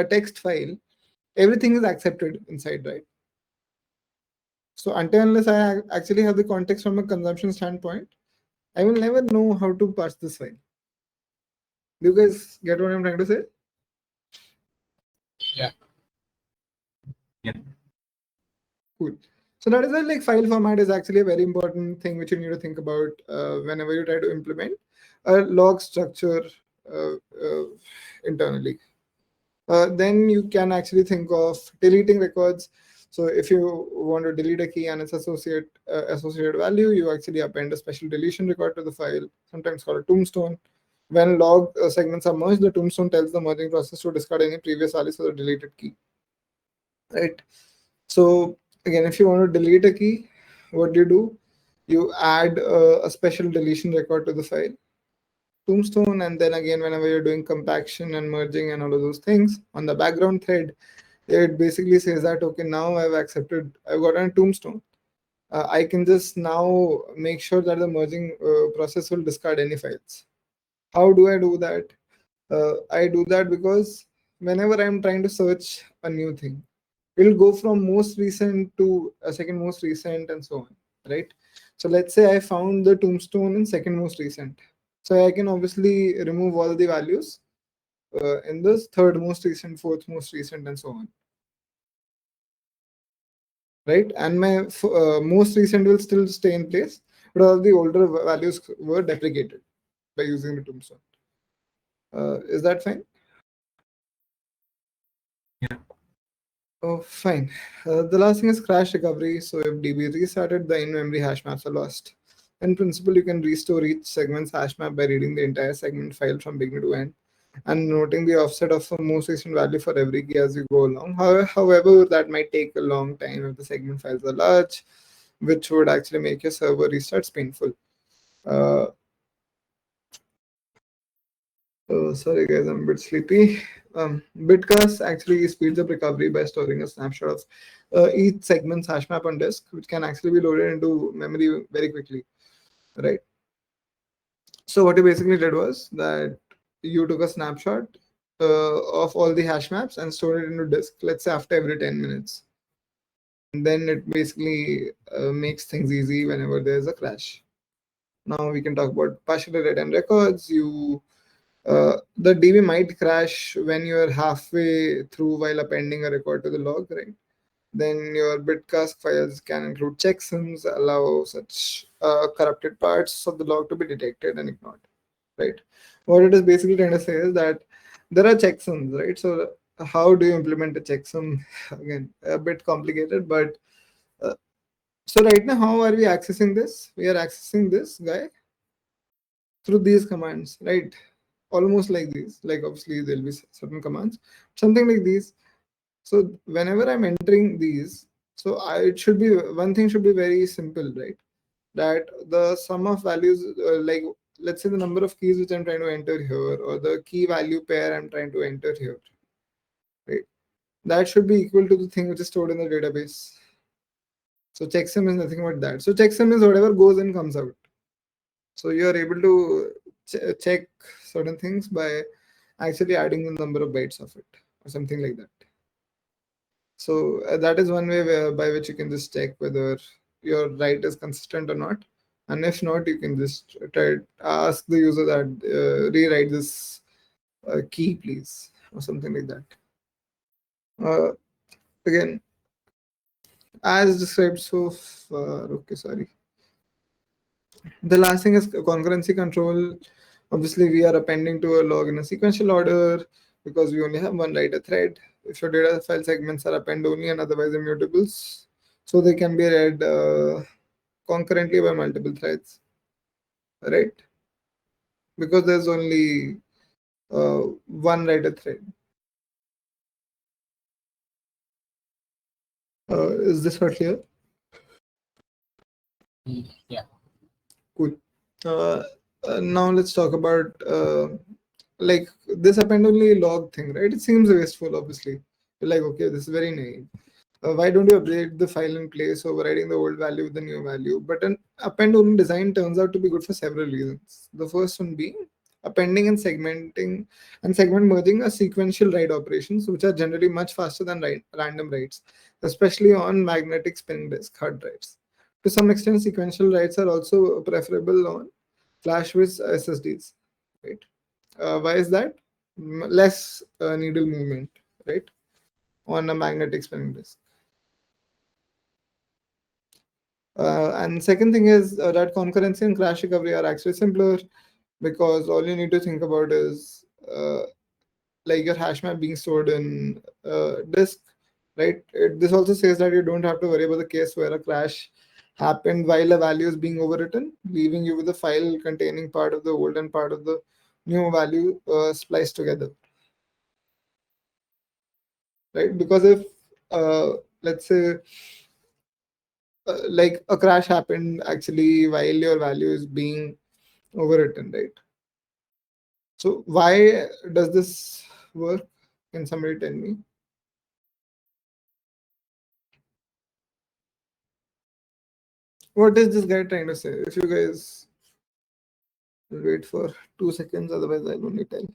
Speaker 1: text file, everything is accepted inside, right? So until unless I actually have the context from a consumption standpoint, I will never know how to parse this file. Do you guys get what I'm trying to say?
Speaker 3: Yeah.
Speaker 2: Yeah.
Speaker 1: Cool. So that is why like file format is actually a very important thing which you need to think about whenever you try to implement a log structure internally. Then you can actually think of deleting records. So if you want to delete a key and its associated value, you actually append a special deletion record to the file, sometimes called a tombstone. When log segments are merged, the tombstone tells the merging process to discard any previous values for the deleted key. Right. So again, if you want to delete a key, what do? You add a special deletion record to the file, tombstone, and then again, whenever you're doing compaction and merging and all of those things on the background thread, it basically says that okay, now I've got a tombstone. I can just now make sure that the merging process will discard any files. How do I do that? I do that because whenever I'm trying to search a new thing, it'll go from most recent to a second most recent and so on, right? So let's say I found the tombstone in second most recent. So I can obviously remove all the values in this third most recent, fourth most recent, and so on. Right? And my most recent will still stay in place, but all the older values were deprecated by using the tombstone. Is that fine?
Speaker 2: Yeah.
Speaker 1: Oh, fine. The last thing is crash recovery. So if DB restarted, the in-memory hash maps are lost. In principle, you can restore each segment's hash map by reading the entire segment file from beginning to end and noting the offset of the most recent value for every key as you go along. However, that might take a long time if the segment files are large, which would actually make your server restarts painful. Oh, sorry guys, I'm a bit sleepy. Bitcast actually speeds up recovery by storing a snapshot of each segment's hash map on disk, which can actually be loaded into memory very quickly, right? So what you basically did was that you took a snapshot of all the hash maps and stored it into disk, let's say after every 10 minutes. And then it basically makes things easy whenever there's a crash. Now we can talk about partially written records. You The DB might crash when you're halfway through while appending a record to the log, right? Then your bitcask files can include checksums, allow such corrupted parts of the log to be detected and ignored, right? What it is basically trying to say is that there are checksums, right? So how do you implement a checksum? Again, a bit complicated, but so right now, how are we accessing this? We are accessing this guy through these commands, right? Almost like these. Like obviously there'll be certain commands, something like these. So whenever I'm entering these, so it should be one thing should be very simple, right? That the sum of values, like let's say the number of keys which I'm trying to enter here, or the key value pair I'm trying to enter here, right? That should be equal to the thing which is stored in the database. So checksum is nothing but that. So checksum is whatever goes in comes out. So you are able to check certain things by actually adding the number of bytes of it or something like that. So that is one way by which you can just check whether your write is consistent or not. And if not, you can just try ask the user that rewrite this key, please, or something like that. Again, as described so far. Okay, sorry. The last thing is concurrency control. Obviously, we are appending to a log in a sequential order because we only have one writer thread. If your data file segments are append only and otherwise immutables, so they can be read concurrently by multiple threads, right? Because there's only one writer thread. Is this not clear?
Speaker 3: Yeah.
Speaker 1: Cool. Now let's talk about like this append only log thing, right? It seems wasteful, obviously. You're like, okay, this is very naive. Why don't you update the file in place, overriding the old value with the new value? But an append only design turns out to be good for several reasons. The first one being appending and segmenting and segment merging are sequential write operations, which are generally much faster than random writes, especially on magnetic spinning disk hard drives. To some extent, sequential writes are also preferable on flash with SSDs, right? Why is that? Less needle movement, right, on a magnetic spinning disk. And second thing is that concurrency and crash recovery are actually simpler because all you need to think about is like your hash map being stored in disk, right? This also says that you don't have to worry about the case where a crash happened while a value is being overwritten, leaving you with a file containing part of the old and part of the new value spliced together, right? Because if let's say like a crash happened actually while your value is being overwritten, right? So why does this work? Can somebody tell me? What is this guy trying to say? If you guys wait for 2 seconds, otherwise I'll only tell.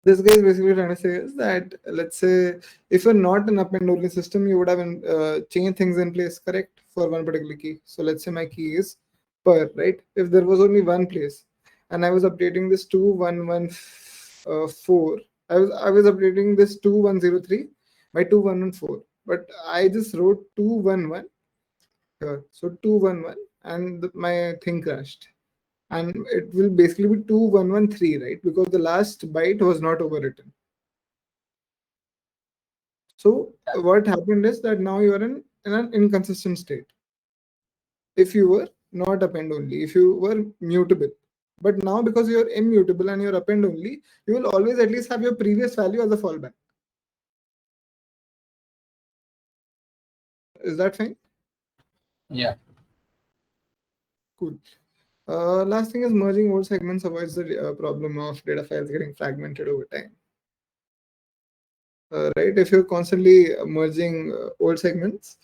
Speaker 1: This guy is basically trying to say is that, let's say, if you're not an append only system, you would have changed things in place, correct, for one particular key. So let's say my key is per, right? If there was only one place and I was updating this 2114, I was updating this 2103 by 2114, but I just wrote 211 here. So 211 and my thing crashed. And it will basically be 2113, right? Because the last byte was not overwritten. So what happened is that now you are in an inconsistent state. If you were not append only, if you were mutable. But now because you're immutable and you're append only, you will always at least have your previous value as a fallback. Is that fine?
Speaker 3: Yeah.
Speaker 1: Cool. Last thing is merging old segments avoids the problem of data files getting fragmented over time. Right? If you're constantly merging old segments,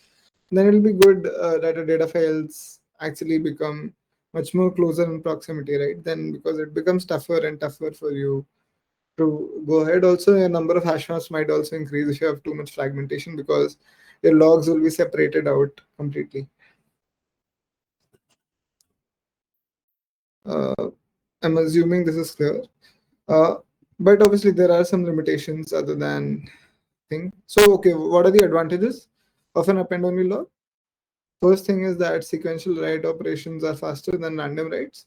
Speaker 1: then it'll be good that the data files actually become much more closer in proximity, right? Then because it becomes tougher and tougher for you to go ahead. Also, a number of hash maps might also increase if you have too much fragmentation because your logs will be separated out completely. I'm assuming this is clear. But obviously there are some limitations other than thing. So okay, what are the advantages of an append-only log? First thing is that sequential write operations are faster than random writes.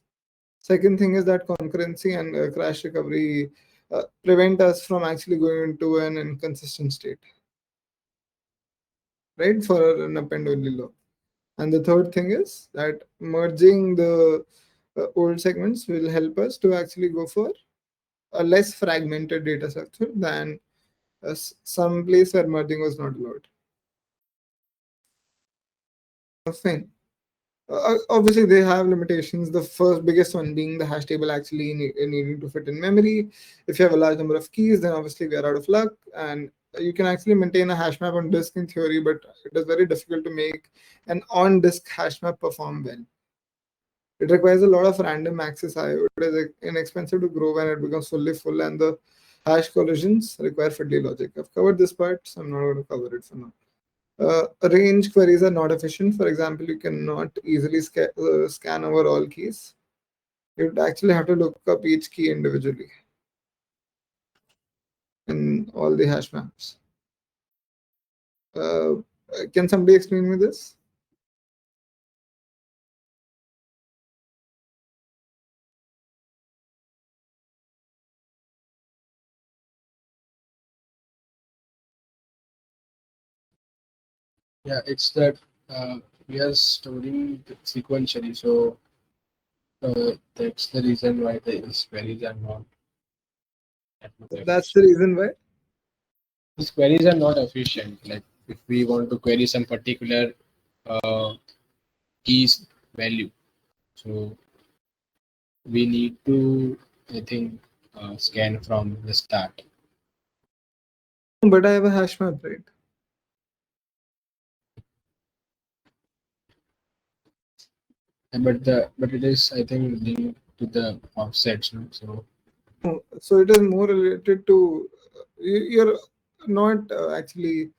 Speaker 1: Second thing is that concurrency and crash recovery prevent us from actually going into an inconsistent state, right? For an append-only log. And the third thing is that merging the old segments will help us to actually go for a less fragmented data structure than some place where merging was not allowed. Fine. Obviously, they have limitations. The first biggest one being the hash table actually needing to fit in memory. If you have a large number of keys, then obviously we are out of luck. And you can actually maintain a hash map on disk in theory, but it is very difficult to make an on-disk hash map perform well. It requires a lot of random access IO. It is inexpensive to grow when it becomes fully full, and the hash collisions require fiddly logic. I've covered this part, so I'm not going to cover it for now. Range queries are not efficient. For example, you cannot easily scan over all keys. You'd actually have to look up each key individually in all the hash maps. Can somebody explain me this?
Speaker 3: Yeah, it's that we are storing sequentially, so that's the reason why these queries are not that much
Speaker 1: That's
Speaker 3: efficient.
Speaker 1: the reason why.
Speaker 3: These queries are not efficient. Like if we want to query some particular keys value, so we need to, I think, scan from the start.
Speaker 1: But I have a hash map, right?
Speaker 3: But it is, I think, linked to the offsets. No? So
Speaker 1: So it is more related to you're not actually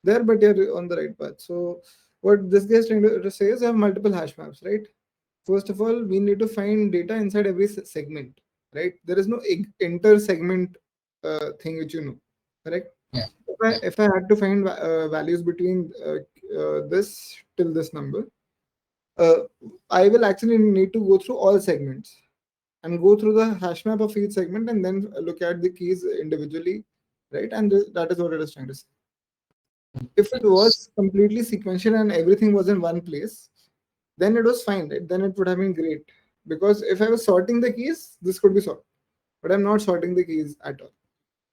Speaker 1: there, but you're on the right path. So what this guy is trying to say is I have multiple hash maps, right? First of all, we need to find data inside every segment, right? There is no inter segment thing which you know, correct?
Speaker 3: yeah,
Speaker 1: If I had to find values between this till this number, uh, I will actually need to go through all segments and go through the hash map of each segment and then look at the keys individually, right? And that is what it is trying to say. If it was completely sequential and everything was in one place, then it was fine, right? Then it would have been great. Because if I was sorting the keys, this could be sorted. But I'm not sorting the keys at all.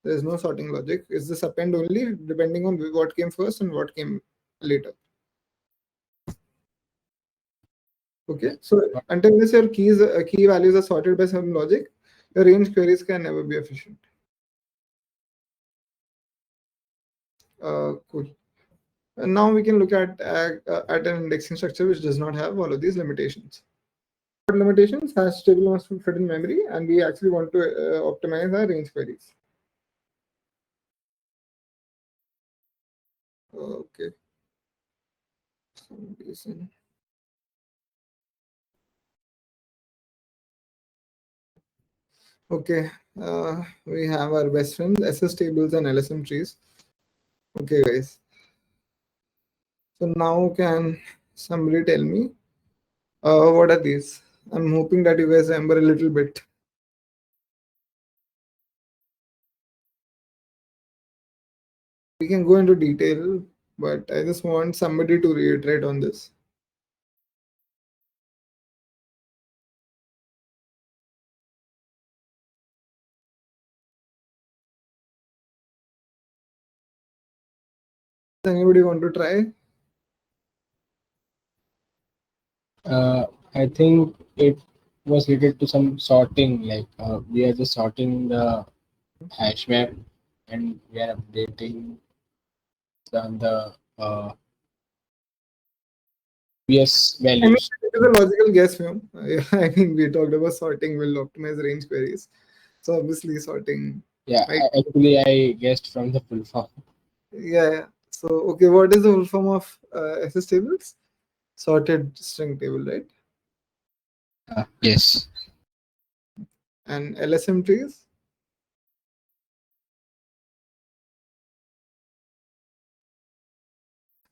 Speaker 1: There is no sorting logic. It's just append only depending on what came first and what came later. Okay, so until this your key values are sorted by some logic, your range queries can never be efficient. Cool. And now we can look at an indexing structure which does not have all of these limitations. What limitations? Hash table must fit in memory, and we actually want to optimize our range queries. Okay. Some reason. Okay, we have our best friends, SS tables and LSM trees. Okay, guys. So now can somebody tell me what are these? I'm hoping that you guys remember a little bit. We can go into detail, but I just want somebody to reiterate on this. Anybody want to try?
Speaker 3: I think it was related to some sorting. Like we are just sorting the hash map and we are updating the previous
Speaker 1: I mean,
Speaker 3: values.
Speaker 1: it is a logical guess, ma'am. I mean, we talked about sorting will optimize range queries. So obviously sorting.
Speaker 3: Yeah,
Speaker 1: Right?
Speaker 3: actually, I guessed from the full form.
Speaker 1: Yeah. So, okay, what is the full form of SS tables? Sorted string table, right?
Speaker 3: Yes.
Speaker 1: And LSM trees?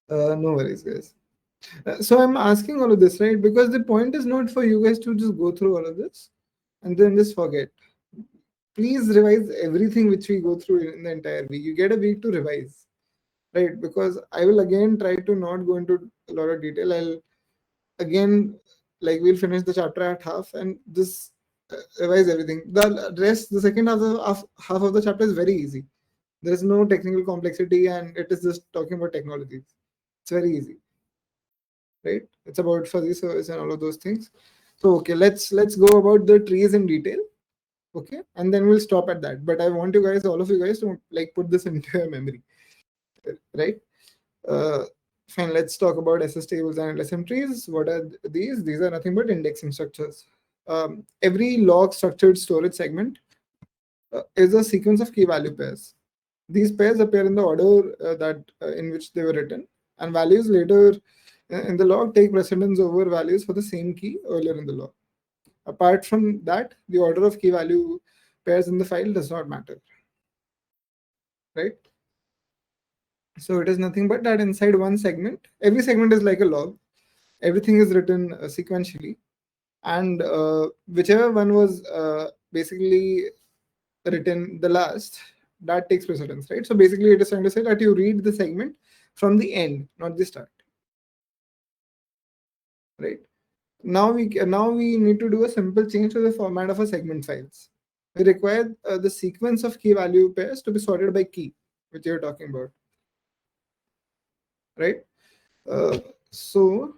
Speaker 1: No worries, guys. So I'm asking all of this, right? Because the point is not for you guys to just go through all of this and then just forget. Please revise everything which we go through in the entire week. You get a week to revise, right? Because I will again try to not go into a lot of detail. I'll again, like, we'll finish the chapter at half and just revise everything. The rest, the second half of the chapter is very easy. There is no technical complexity and it is just talking about technologies. It's very easy, right? It's about fuzzy service and all of those things. So okay, let's go about the trees in detail. Okay, and then we'll stop at that. But I want you guys, all of you guys, to like put this into your memory, right? Uh, Fine, let's talk about SS tables and LSM trees. What are these? These are nothing but indexing structures. Every log structured storage segment is a sequence of key value pairs. These pairs appear in the order that in which they were written, and values later in the log take precedence over values for the same key earlier in the log. Apart from that, the order of key value pairs in the file does not matter, right? So it is nothing but that inside one segment, every segment is like a log. Everything is written sequentially, and whichever one was basically written the last, that takes precedence, right? So basically, it is trying to say that you read the segment from the end, not the start, right? Now we need to do a simple change to the format of a segment files. We require the sequence of key value pairs to be sorted by key, which you're talking about, right? So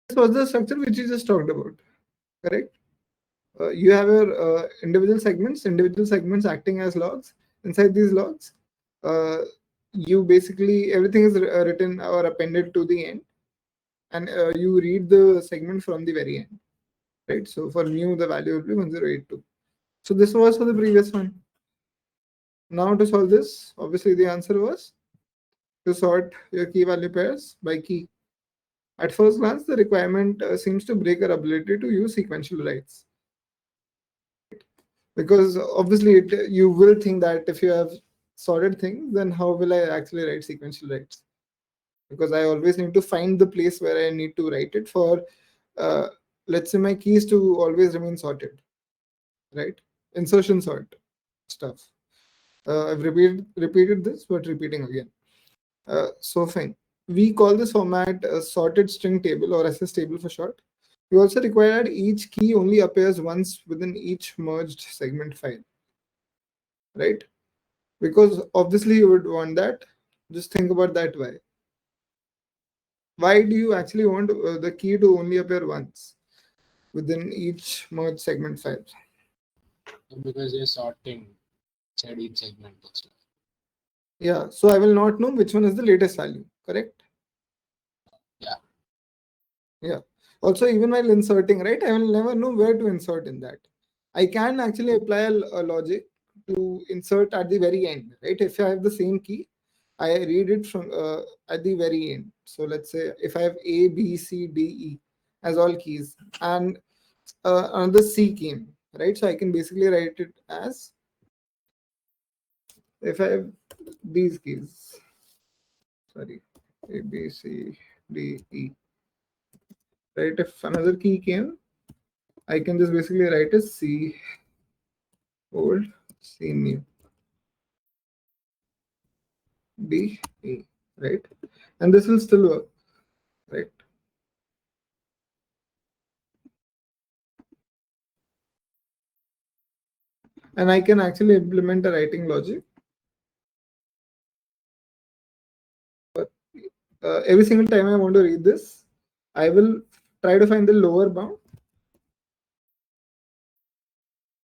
Speaker 1: this was the structure which you just talked about, correct? You have your individual segments acting as logs. Inside these logs, you basically everything is written or appended to the end, and you read the segment from the very end, right? So for new, the value will be 1082. So this was for the previous one. Now to solve this, obviously the answer was to sort your key value pairs by key. At first glance, the requirement seems to break our ability to use sequential writes. Because obviously you will think that if you have sorted things, then how will I actually write sequential writes? Because I always need to find the place where I need to write it for, let's say, my keys to always remain sorted, right? Insertion sort stuff. I've repeated this, but repeating again. So fine. We call this format a sorted string table, or SS table for short. We also require that each key only appears once within each merged segment file, right? Because obviously you would want that. Just think about that. Why do you actually want the key to only appear once within each merged segment file?
Speaker 3: Because you're sorting inside each segment. That's why.
Speaker 1: Yeah, so I will not know which one is the latest value, correct? Yeah. Also, even while inserting, right, I will never know where to insert in that. I can actually apply a logic to insert at the very end, right? If I have the same key, I read it from at the very end. So let's say if I have A, B, C, D, E as all keys, and another C came, right? So I can basically write it as, if I have these keys, sorry, A, B, C, D, E, right? If another key came, I can just basically write as C old, C new, D, E, right? And this will still work, right? And I can actually implement a writing logic. Every single time I want to read this, I will try to find the lower bound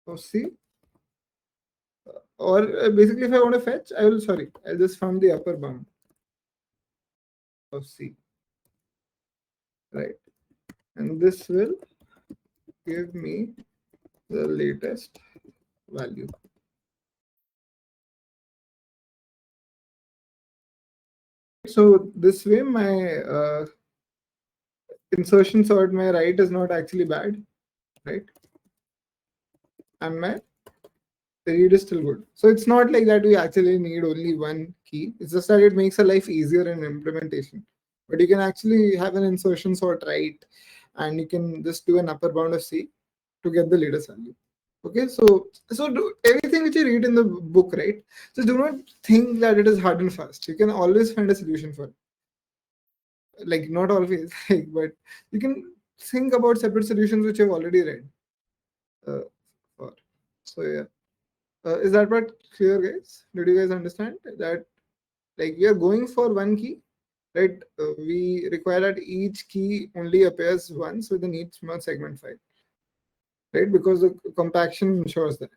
Speaker 1: of C. Or basically, if I want to fetch, I'll just find the upper bound of C, right? And this will give me the latest value. So this way, my insertion sort, my write is not actually bad, right? And my read is still good. So it's not like that we actually need only one key. It's just that it makes our life easier in implementation. But you can actually have an insertion sort right, and you can just do an upper bound of C to get the latest value. Okay, so do everything which you read in the book, right? So do not think that it is hard and fast. You can always find a solution for it. Like not always, like, but you can think about separate solutions which you've already read. For so yeah. Is that part clear, guys? Did you guys understand that? Like we are going for one key, right? We require that each key only appears once within each merge segment file, right? Because the compaction ensures that.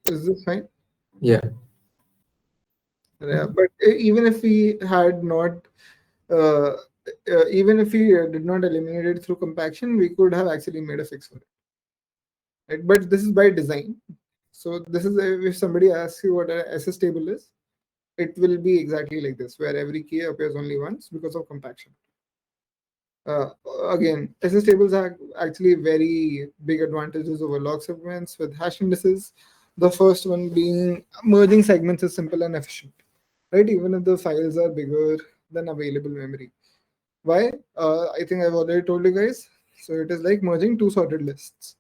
Speaker 1: Is this fine?
Speaker 4: Yeah.
Speaker 1: Yeah, but even if we had not, uh, even if we did not eliminate it through compaction, we could have actually made a fix for it, right? But this is by design. So this is if somebody asks you what an SS table is, it will be exactly like this, where every key appears only once because of compaction. Uh, Again, SS tables have actually very big advantages over log segments with hash indices. The first one being merging segments is simple and efficient, right? Even if the files are bigger than available memory. Why? I think I've already told you guys. So it is like merging two sorted lists.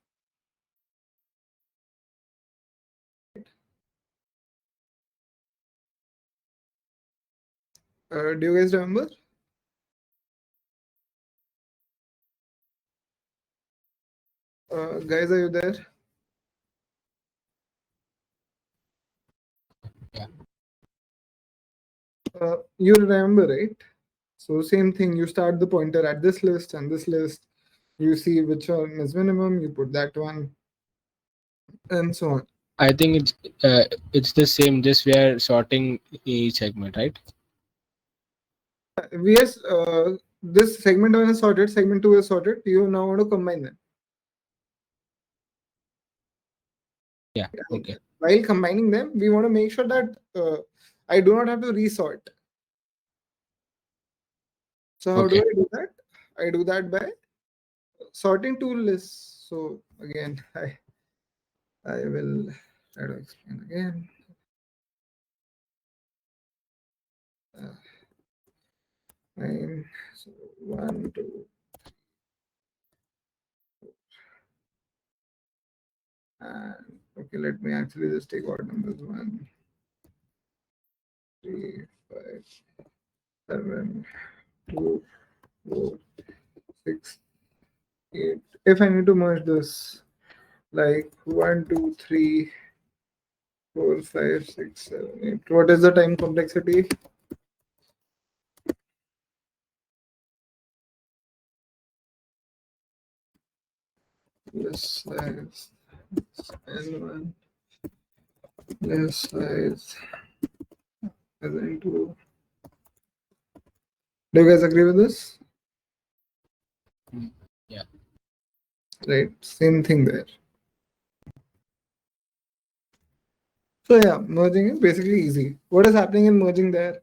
Speaker 1: Do you guys remember? Guys, are you there?
Speaker 3: Yeah.
Speaker 1: You remember, right? So same thing, you start the pointer at this list and this list. You see which one is minimum, you put that one, and so on.
Speaker 3: I think it's the same. Just we are sorting each segment, right?
Speaker 1: Yes, this segment one is sorted, segment two is sorted. You now want to combine them.
Speaker 3: Yeah. Okay.
Speaker 1: While combining them, we want to make sure that I do not have to resort. So how do
Speaker 3: Okay.
Speaker 1: I do that? I do that by sorting two lists. So again, I will try to explain again. Nine, so 1, 2, and okay, let me actually just take odd numbers 1, 3, 5, 7, 2, 4, 6, 8. If I need to merge this, like 1, 2, 3, 4, 5, 6, 7, 8. What is the time complexity? Less size n1, less size as n2. Do you guys agree with this?
Speaker 3: Yeah.
Speaker 1: Right, same thing there. So yeah, merging is basically easy. What is happening in merging there?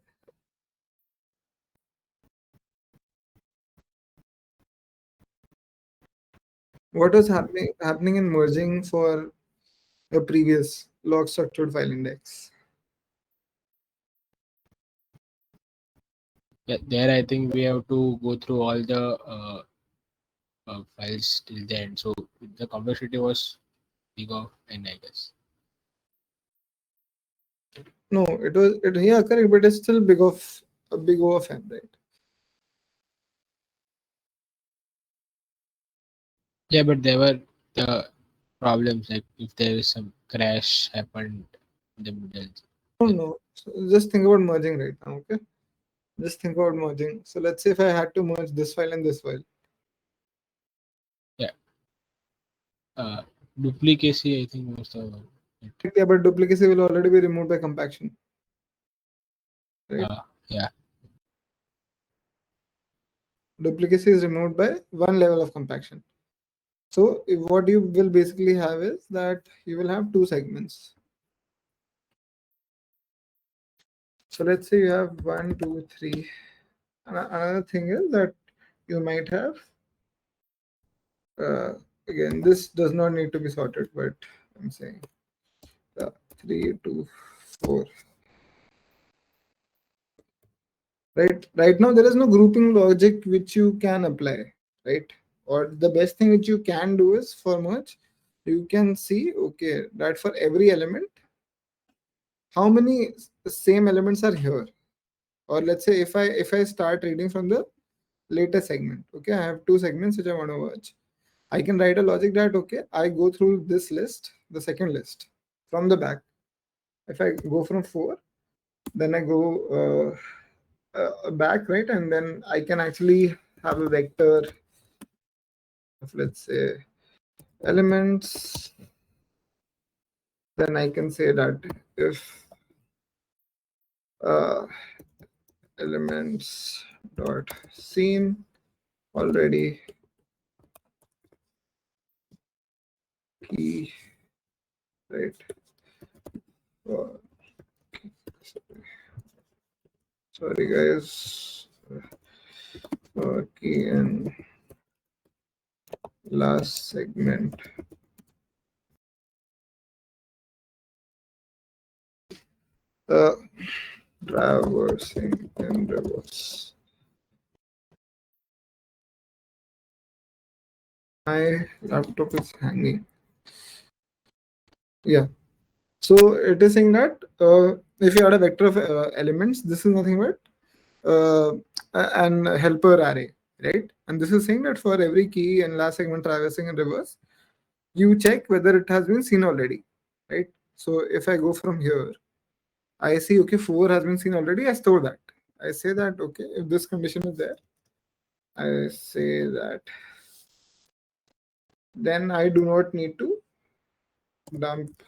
Speaker 1: What is happening in merging for a previous log structured file index?
Speaker 3: Yeah. There, I think we have to go through all the files till the end. So the complexity was big of n, I guess.
Speaker 1: No, yeah, correct, but it's still big of a big O of n, right?
Speaker 3: Yeah, but there were the problems like if there is some crash happened in the middle.
Speaker 1: No, no. So just think about merging right now, okay? Just think about merging. So let's say if I had to merge this file and this file.
Speaker 3: Yeah. Duplicacy, I think was the one.
Speaker 1: Yeah, but duplicacy will already be removed by compaction. Right?
Speaker 3: Yeah.
Speaker 1: Duplicacy is removed by one level of compaction. So what you will basically have is that you will have two segments. So let's say you have 1, 2, 3. Another thing is that you might have, again, this does not need to be sorted, but I'm saying 3, 2, 4. Right now there is no grouping logic which you can apply, right? Or the best thing which you can do is for merge, you can see, okay, that for every element, how many same elements are here. Or let's say if I start reading from the latest segment, okay, I have two segments which I want to merge. I can write a logic that, okay, I go through this list, the second list from the back. If I go from 4, then I go back, right? And then I can actually have a vector of, let's say, elements. Then I can say that if elements dot seen already key, right? Sorry guys, key in last segment traversing in reverse. My laptop is hanging. Yeah. So it is saying that if you add a vector of elements, this is nothing but an helper array, right? And this is saying that for every key and last segment traversing in reverse, you check whether it has been seen already, right? So if I go from here, I see, okay, 4 has been seen already, I store that. I say that, okay, if this condition is there, I say that, then I do not need to dump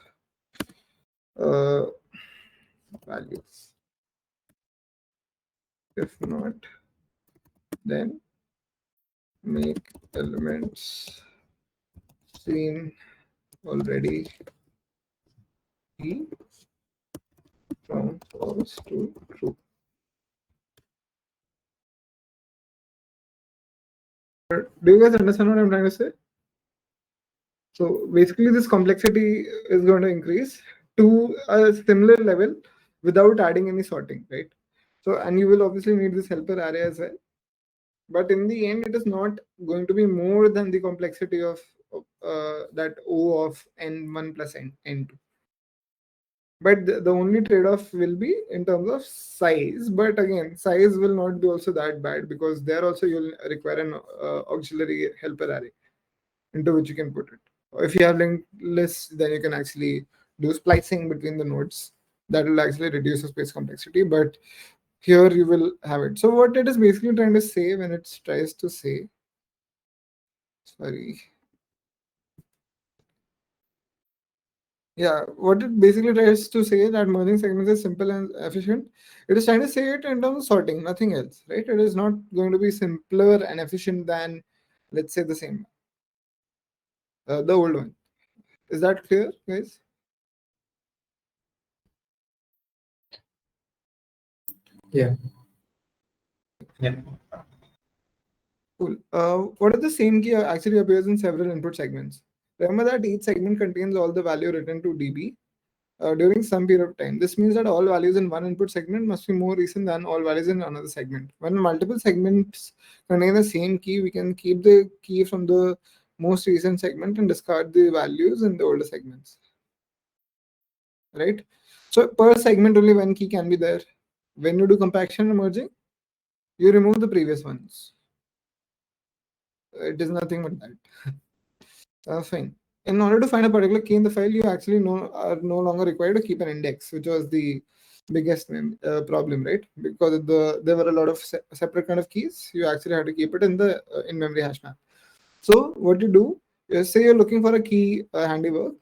Speaker 1: values. If not, then make elements seen already key from false to true. Do you guys understand what I'm trying to say? So basically this complexity is going to increase to a similar level without adding any sorting, right? So, and you will obviously need this helper array as well. But in the end, it is not going to be more than the complexity of that O of n1 plus n2. But the only trade-off will be in terms of size. But again, size will not be also that bad, because there also you'll require an auxiliary helper array into which you can put it. If you have linked lists, then you can actually do splicing between the nodes. That will actually reduce the space complexity. But here you will have it. So what it is basically trying to say when it tries to say, sorry. Yeah, what it basically tries to say that merging segments is simple and efficient. It is trying to say it in terms of sorting, nothing else, right? It is not going to be simpler and efficient than, let's say, the same, the old one. Is that clear, guys?
Speaker 4: Yeah.
Speaker 2: Yeah.
Speaker 1: Cool. What if the same key actually appears in several input segments? Remember that each segment contains all the value written to DB during some period of time. This means that all values in one input segment must be more recent than all values in another segment. When multiple segments contain the same key, we can keep the key from the most recent segment and discard the values in the older segments. Right? So per segment, only one key can be there. When you do compaction and merging, you remove the previous ones. It is nothing but that. Fine. In order to find a particular key in the file, you actually are no longer required to keep an index, which was the biggest problem, right? Because there were a lot of separate kind of keys. You actually had to keep it in the in-memory hash map. So what you do is, say you're looking for a key handiwork,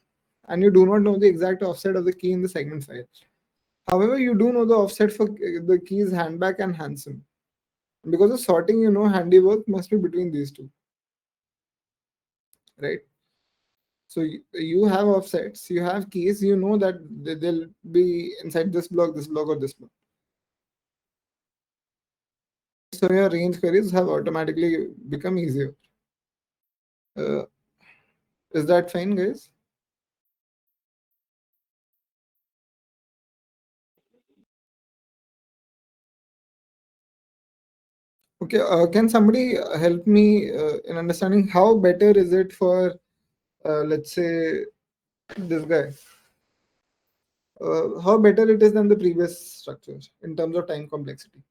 Speaker 1: and you do not know the exact offset of the key in the segment file. However, you do know the offset for the keys handback and handsome. Because of sorting, you know handiwork must be between these two, right? So you have offsets, you have keys, you know that they'll be inside this block, or this block. So your range queries have automatically become easier. Uh, is that fine, guys? Okay, can somebody help me in understanding how better is it for, let's say, this guy? How better it is than the previous structure in terms of time complexity?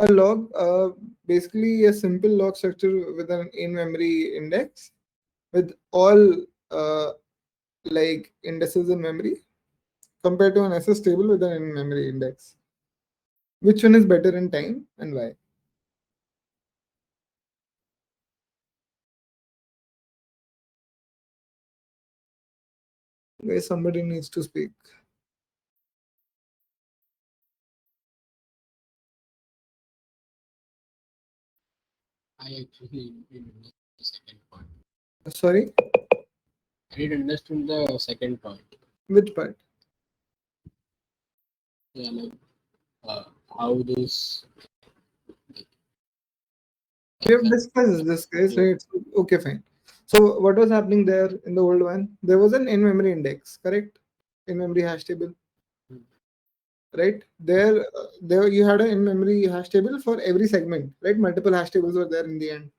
Speaker 1: A log, basically a simple log structure with an in-memory index with all like indices in memory compared to an SS table with an in-memory index. Which one is better in time and why? Guys, somebody needs to speak.
Speaker 3: I actually didn't understand the second point.
Speaker 1: Sorry,
Speaker 3: I didn't understand the second point.
Speaker 1: which part?
Speaker 3: Yeah, like how this.
Speaker 1: We have discussed this, guys, right? So, okay, fine. So what was happening there in the old one? There was an in-memory index, correct? In-memory hash table, right? There you had an in-memory hash table for every segment, right? Multiple hash tables were there in the end.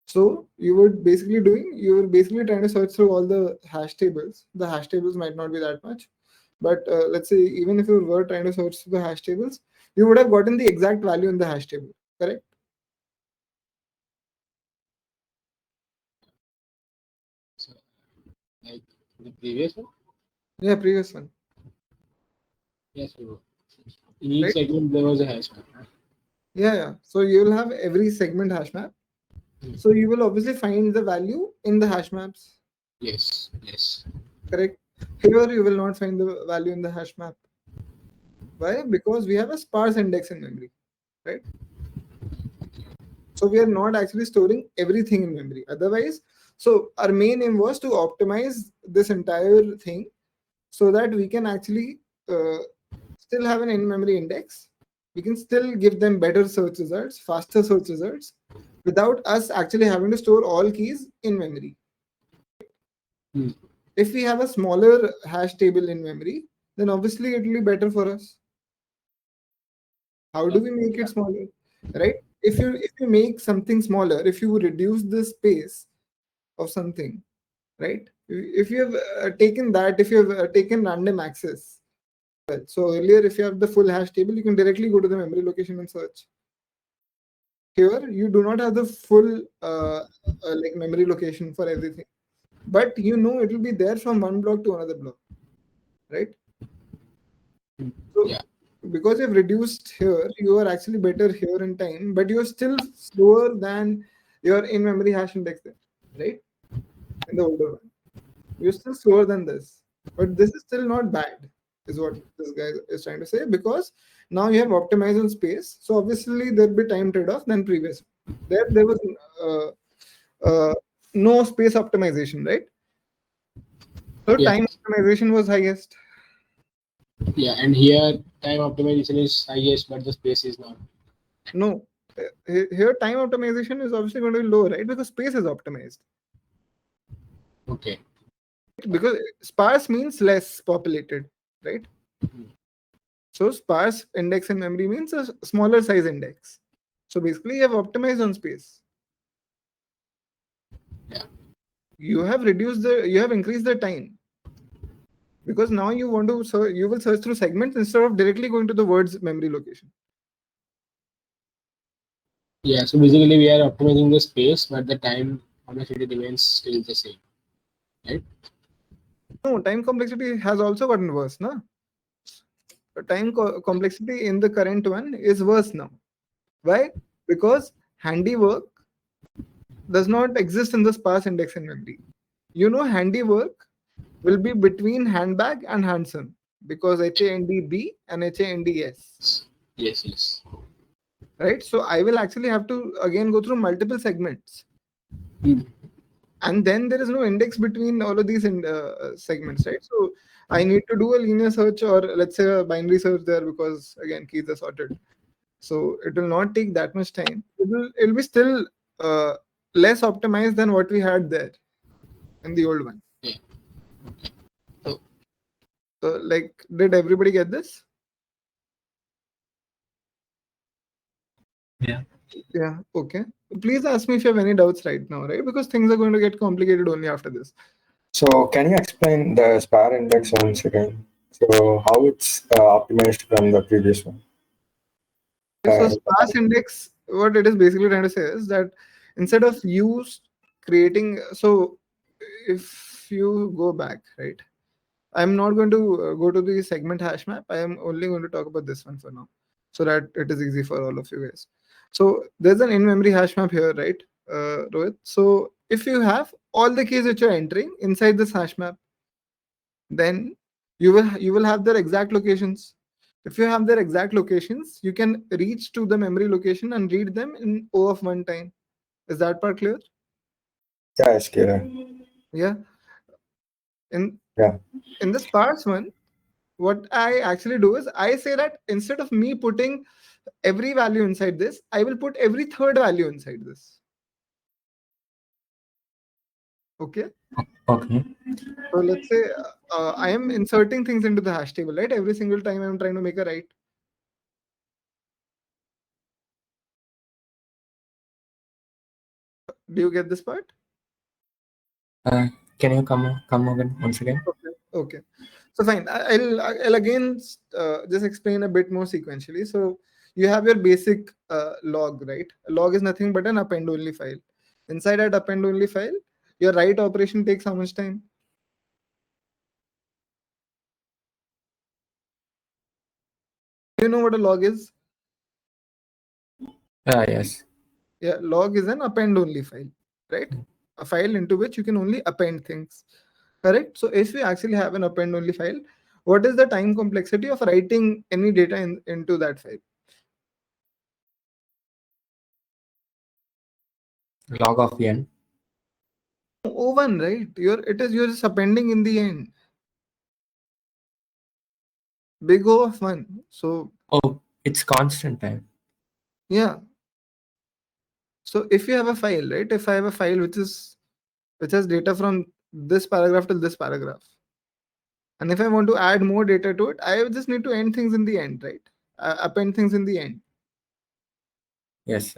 Speaker 1: So you were basically trying to search through all the hash tables. The hash tables might not be that much, but let's say even if you were trying to search through the hash tables, you would have gotten the exact value in the hash table, correct?
Speaker 3: So, like the previous one?
Speaker 1: Yeah, previous one,
Speaker 3: Yes, so in each
Speaker 1: right?
Speaker 3: segment there was a hash map.
Speaker 1: Yeah. So you will have every segment hash map. So you will obviously find the value in the hash maps,
Speaker 3: Yes, yes.
Speaker 1: correct? Here you will not find the value in the hash map. Why? Because we have a sparse index in memory, right? So we are not actually storing everything in memory. Otherwise, so our main aim was to optimize this entire thing so that we can actually uh, still have an in-memory index. We can still give them better search results, faster search results, without us actually having to store all keys in memory.
Speaker 3: Hmm.
Speaker 1: If we have a smaller hash table in memory, then obviously it will be better for us. How do we make it smaller? Right? If you make something smaller, if you reduce the space of something, right? If you have taken that, if you have taken random access, well, so earlier if you have the full hash table, you can directly go to the memory location and search. Here you do not have the full like memory location for everything, but you know it will be there from one block to another block, right? So
Speaker 3: Yeah.
Speaker 1: because you've reduced here, you are actually better here in time, but you're still slower than your in-memory hash index there, right? In the older one. You're still slower than this. But this is still not bad, is what this guy is trying to say, because now you have optimized on space. So obviously there'll be time trade-off than previous. There was uh, no space optimization, right? So
Speaker 3: Yeah.
Speaker 1: time optimization was highest.
Speaker 3: Yeah, and here time optimization is highest, but the space is not.
Speaker 1: No, here time optimization is obviously going to be low, right? Because space is optimized.
Speaker 3: Okay.
Speaker 1: Because sparse means less populated, right? So sparse index in memory means a smaller size index. So basically, you have optimized on space.
Speaker 3: Yeah.
Speaker 1: You have increased the time, because now you want to you will search through segments instead of directly going to the word's memory location.
Speaker 3: Yeah, so basically we are optimizing the space, but the time complexity remains still the same, right?
Speaker 1: No, time complexity has also gotten worse, no? Complexity in the current one is worse now. Why? Because handiwork does not exist in the sparse index in memory. Handiwork will be between handbag and handsome. because HANDB and HANDS,
Speaker 3: Yes.
Speaker 1: right? So I will actually have to again go through multiple segments. And then there is no index between all of these segments, right? So I need to do a linear search, or let's say a binary search there, because again keys are sorted. So it will not take that much time. It'll be still less optimized than what we had there in the old one.
Speaker 3: Yeah.
Speaker 1: So like, did everybody get this?
Speaker 2: Yeah.
Speaker 1: Yeah. Okay. Please ask me if you have any doubts right now, right? Because things are going to get complicated only after this.
Speaker 6: So can you explain the spare index once again? So how it's optimized from the previous one?
Speaker 1: So sparse index, what it is basically trying to say is that instead of you creating, so if you go back, right? I'm not going to go to the segment hash map. I am only going to talk about this one for now, so that it is easy for all of you guys. So there's an in-memory hash map here, right, Rohit? So if you have all the keys which you're entering inside this hash map, then you will have their exact locations. If you have their exact locations, you can reach to the memory location and read them in O of one time. Is that part clear?
Speaker 6: Yeah, it's clear.
Speaker 1: Yeah. In
Speaker 6: Yeah.
Speaker 1: in the sparse one, what I actually do is I say that instead of me putting every value inside this, I will put every third value inside this. Okay.
Speaker 2: Okay.
Speaker 1: So let's say I am inserting things into the hash table, right? Every single time I'm trying to make a write. Do you get this part?
Speaker 2: Can you come again once again?
Speaker 1: Okay. So fine. I'll again just explain a bit more sequentially. So you have your basic log, right? A log is nothing but an append only file. Inside that append only file, your write operation takes how much time? Do you know what a log is?
Speaker 2: Yes.
Speaker 1: Yeah, log is an append only file, right? A file into which you can only append things. Correct? So if you actually have an append only file, what is the time complexity of writing any data into that file?
Speaker 2: Log of n.
Speaker 1: O1, right? You're just appending in the end. Big O of 1. So
Speaker 2: Oh, it's constant time.
Speaker 1: yeah. So if you have a file, right? If I have a file which has data from this paragraph till this paragraph, and if I want to add more data to it, I just need to end things in the end, right? Append things in the end,
Speaker 2: Yes.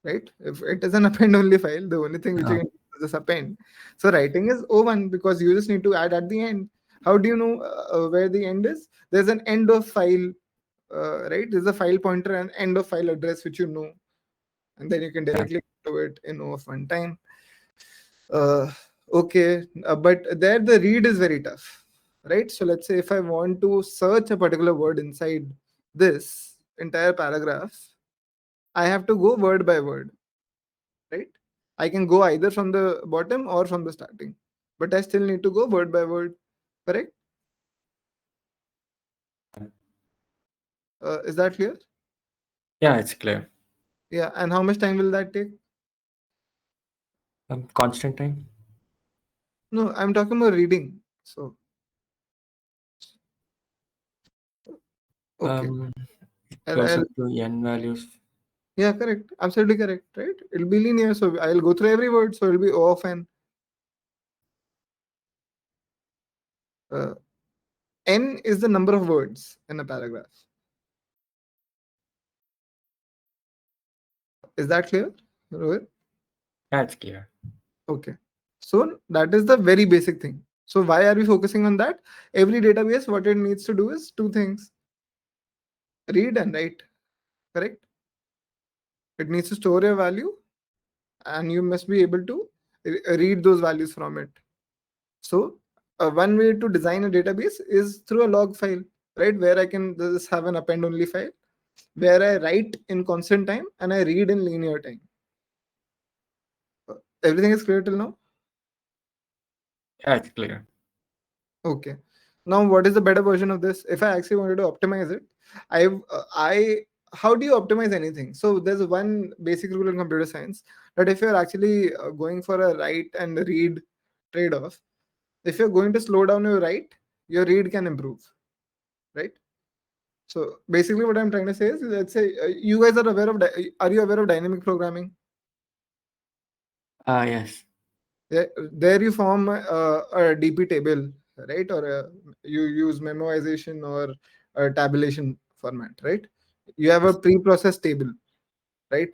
Speaker 1: right? If it is an append only file, the only thing which you can do is just append. So writing is O1 because you just need to add at the end. How do you know where the end is? There's an end of file, right? There's a file pointer and end of file address which you know, and then you can directly go to it in O of one time. Okay, but there the read is very tough, right? So let's say if I want to search a particular word inside this entire paragraph, I have to go word by word, right? I can go either from the bottom or from the starting, but I still need to go word by word, correct? Is that clear?
Speaker 2: Yeah, it's clear.
Speaker 1: Yeah, and how much time will that take?
Speaker 2: Constant time.
Speaker 1: No, I'm talking about reading. So, okay.
Speaker 2: Closer to n values.
Speaker 1: Yeah, correct. Absolutely correct, right? It'll be linear. So I'll go through every word. So it'll be O of n. N is the number of words in a paragraph. Is that clear, Rohit?
Speaker 2: That's clear.
Speaker 1: Okay. So that is the very basic thing. So why are we focusing on that? Every database, what it needs to do is two things: read and write. Correct? It needs to store a value, and you must be able to read those values from it. So one way to design a database is through a log file, right? Where I can just have an append only file where I write in constant time and I read in linear time. Everything is clear till now?
Speaker 2: Yeah, it's clear.
Speaker 1: Okay. Now, what is the better version of this? If I actually wanted to optimize it, I how do you optimize anything? So there's one basic rule in computer science that if you're actually going for a write and read trade-off, if you're going to slow down your write, your read can improve, right? So basically, what I'm trying to say is, let's say you guys are aware of are you aware of dynamic programming?
Speaker 4: Yes.
Speaker 1: Yeah, there you form a DP table, right? Or you use memoization or a tabulation format, right? You have a pre-processed table, right?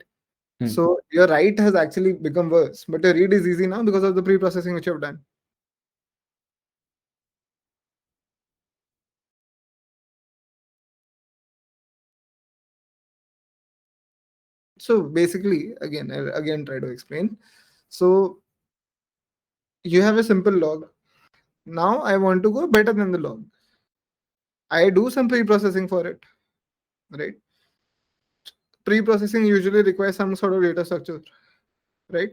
Speaker 4: Hmm.
Speaker 1: So your write has actually become worse, but your read is easy now because of the pre-processing which you have done. So basically, I'll again try to explain. So you have a simple log. Now I want to go better than the log. I do some pre-processing for it, right? Pre-processing usually requires some sort of data structure, right?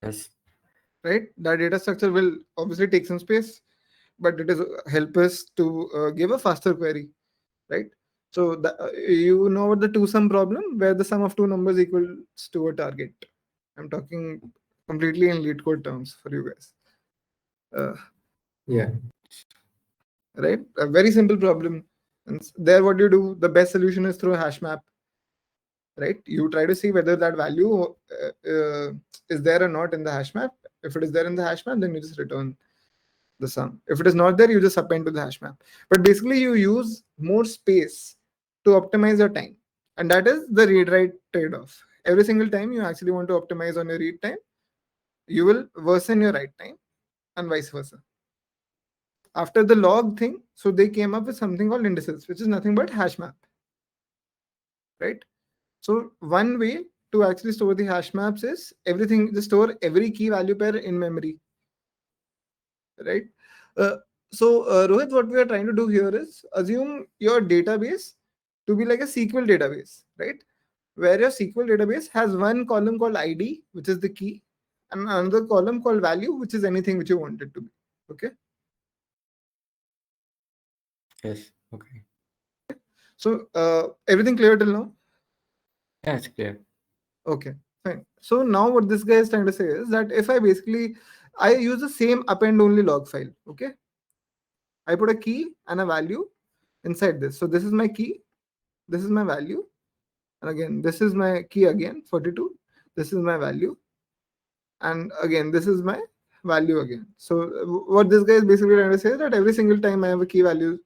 Speaker 4: Yes.
Speaker 1: Right? That data structure will obviously take some space, but it is help us to give a faster query, right? So you know what the two sum problem, where the sum of two numbers equals to a target. I'm talking completely in lead code terms for you guys.
Speaker 4: Yeah.
Speaker 1: Right? A very simple problem. And there, what you do, the best solution is through a hash map, right? You try to see whether that value is there or not in the hash map. If it is there in the hash map, then you just return the sum. If it is not there, you just append to the hash map. But basically, you use more space to optimize your time. And that is the read write trade off. Every single time you actually want to optimize on your read time, you will worsen your write time and vice versa. After the log thing, so they came up with something called indices, which is nothing but hash map, right? So one way to actually store the hash maps is everything, just store every key value pair in memory, right? Uh, Rohit, what we are trying to do here is assume your database to be like a SQL database, right? Where your SQL database has one column called ID, which is the key, and another column called value, which is anything which you want it to be. Okay.
Speaker 4: Yes. Okay.
Speaker 1: So everything clear till now?
Speaker 4: Yeah, it's clear.
Speaker 1: Okay, fine. So now what this guy is trying to say is that if I use the same append only log file. Okay. I put a key and a value inside this. So this is my key, this is my value, and again this is my key again 42. This is my value, and again this is my value again. So what this guy is basically trying to say is that every single time I have a key value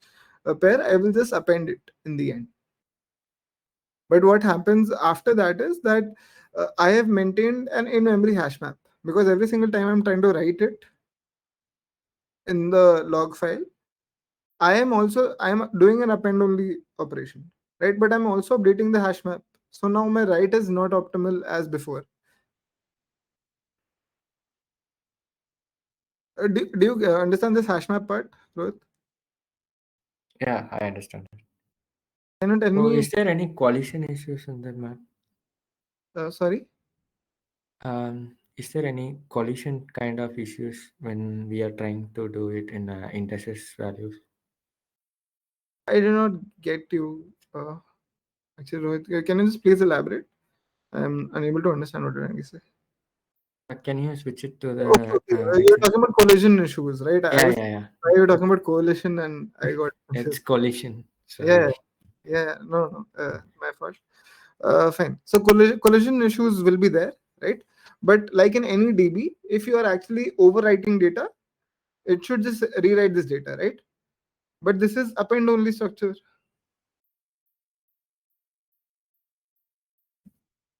Speaker 1: pair, I will just append it in the end. But what happens after that is that I have maintained an in-memory hash map, because every single time I'm trying to write it in the log file, I am doing an append only operation, right? But I'm also updating the hash map. So now my write is not optimal as before. Do you understand this hash map part, Rohit?
Speaker 4: Yeah, I understand.
Speaker 1: Can you tell
Speaker 4: So,
Speaker 1: me?
Speaker 4: is there any collision issues in that map?
Speaker 1: Sorry,
Speaker 4: Is there any collision kind of issues when we are trying to do it in indices values?
Speaker 1: I did not get you. Actually, Rohit, can you just please elaborate? I'm unable to understand what you're trying to say.
Speaker 4: Can you switch it to the
Speaker 1: Okay, okay. You're
Speaker 4: example?
Speaker 1: talking about collision issues, right? I
Speaker 4: Yeah,
Speaker 1: was
Speaker 4: yeah, yeah.
Speaker 1: you were talking about coalition, and I got
Speaker 4: It's
Speaker 1: confused.
Speaker 4: collision.
Speaker 1: Yeah,
Speaker 4: Sorry.
Speaker 1: yeah. No, no, my fault. Fine. So collision issues will be there, right? But like in any DB, if you are actually overwriting data, it should just rewrite this data, right? But this is append only structure.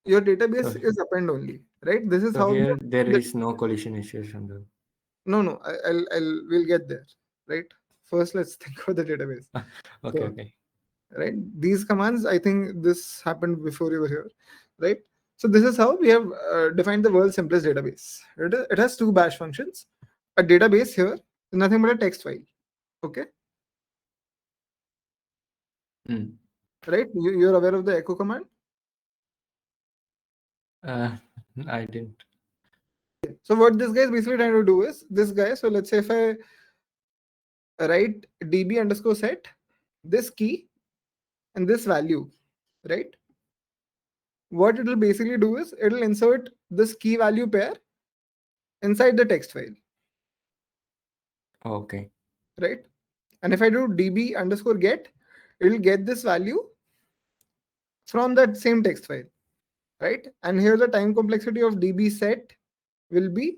Speaker 1: Your database
Speaker 4: So,
Speaker 1: is append only, right? This is
Speaker 4: so
Speaker 1: how
Speaker 4: here there is no collision issues on the.
Speaker 1: no, no. We'll get there, right? First, let's think about the database.
Speaker 4: Okay,
Speaker 1: So,
Speaker 4: okay.
Speaker 1: right, these commands, I think this happened before you were here, right? So this is how we have defined the world's simplest database. It has two bash functions. A database here is nothing but a text file. Okay,
Speaker 4: Mm.
Speaker 1: right? You're aware of the echo command?
Speaker 4: Uh, I didn't.
Speaker 1: So what this guy is basically trying to do is this guy. So let's say if I write db underscore set this key and this value, right? What it will basically do is it will insert this key value pair inside the text file,
Speaker 4: Okay.
Speaker 1: right? And if I do db underscore get, it will get this value from that same text file, right? And here the time complexity of db set will be,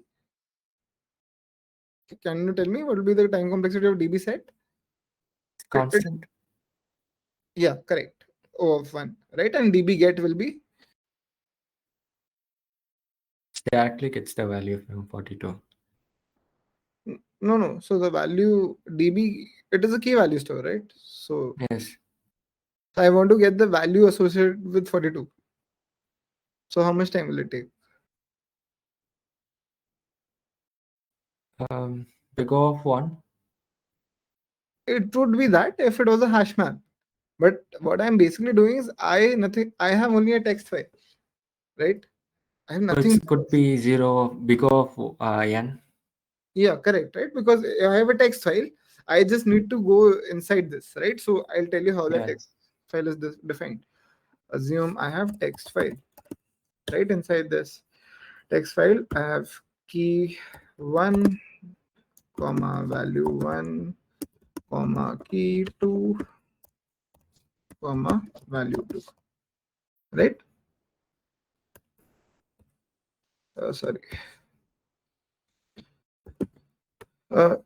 Speaker 1: can you tell me what will be the time complexity of db set?
Speaker 4: Constant.
Speaker 1: Yeah, correct. O of 1, right? And db get will be,
Speaker 4: Directly gets the value from 42.
Speaker 1: no. So the value db, it is a key value store, right? So
Speaker 4: Yes.
Speaker 1: I want to get the value associated with 42. So how much time will it take?
Speaker 4: Big O of 1.
Speaker 1: It would be that if it was a hash map. But what I'm basically doing is I have only a text file, right? I have nothing.
Speaker 4: It could be 0 big O of n.
Speaker 1: Yeah, correct, right? Because I have a text file. I just need to go inside this, right? So I'll tell you how the
Speaker 4: Yes.
Speaker 1: text file is defined. Assume I have text file, right? Inside this text file, I have key 1, comma value 1, comma key 2, comma value 2, right? Sorry.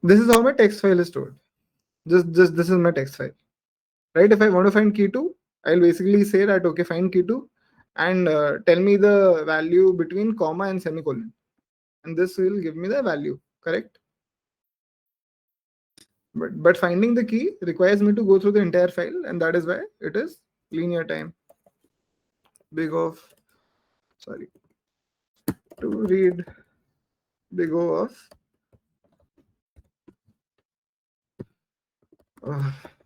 Speaker 1: This is how my text file is stored. This is my text file, right? If I want to find key 2, I'll basically say that okay, find key 2 and tell me the value between comma and semicolon, and this will give me the value, correct? But finding the key requires me to go through the entire file, and that is why it is linear time. Big of, sorry, to read big O of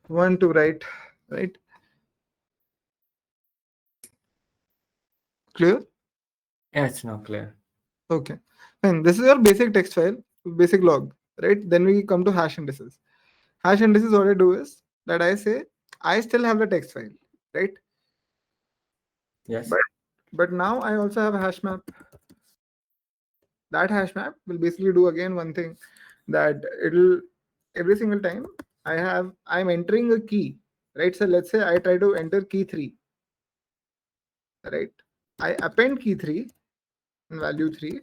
Speaker 1: 1 to write, right? Clear?
Speaker 4: Yeah, it's not clear.
Speaker 1: Okay, and this is your basic text file, basic log, right? Then we come to hash indices. Hash indices, what I do is that I say I still have the text file, right?
Speaker 4: Yes.
Speaker 1: But now I also have a hash map. That hash map will basically do again one thing, that it'll every single time I'm entering a key, right? So let's say I try to enter key 3, right? I append key 3 and value 3,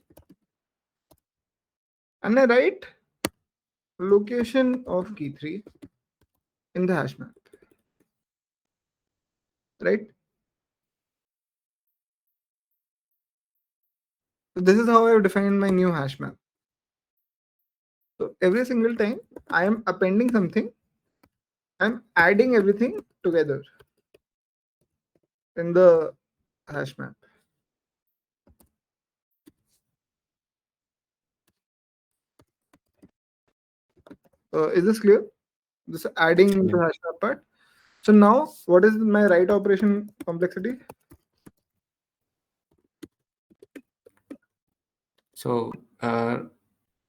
Speaker 1: and I write location of key 3 in the hash map, right? So this is how I've defined my new hash map. So every single time I am appending something, I'm adding everything together in the hash map. Is this clear? This adding the hash map part. So now, what is my write operation complexity?
Speaker 4: So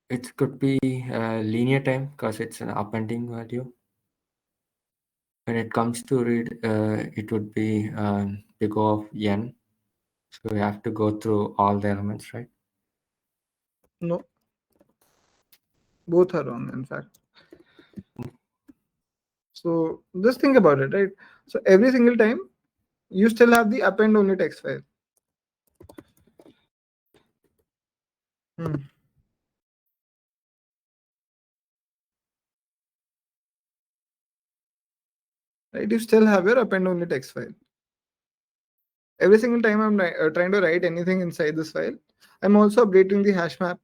Speaker 4: it could be linear time because it's an appending value. When it comes to read, it would be big O of n. So we have to go through all the elements, right?
Speaker 1: No, both are wrong, in fact. So just think about it, right? So every single time, you still have the append only text file. Right? You still have your append only text file. Every single time I'm trying to write anything inside this file, I'm also updating the hash map,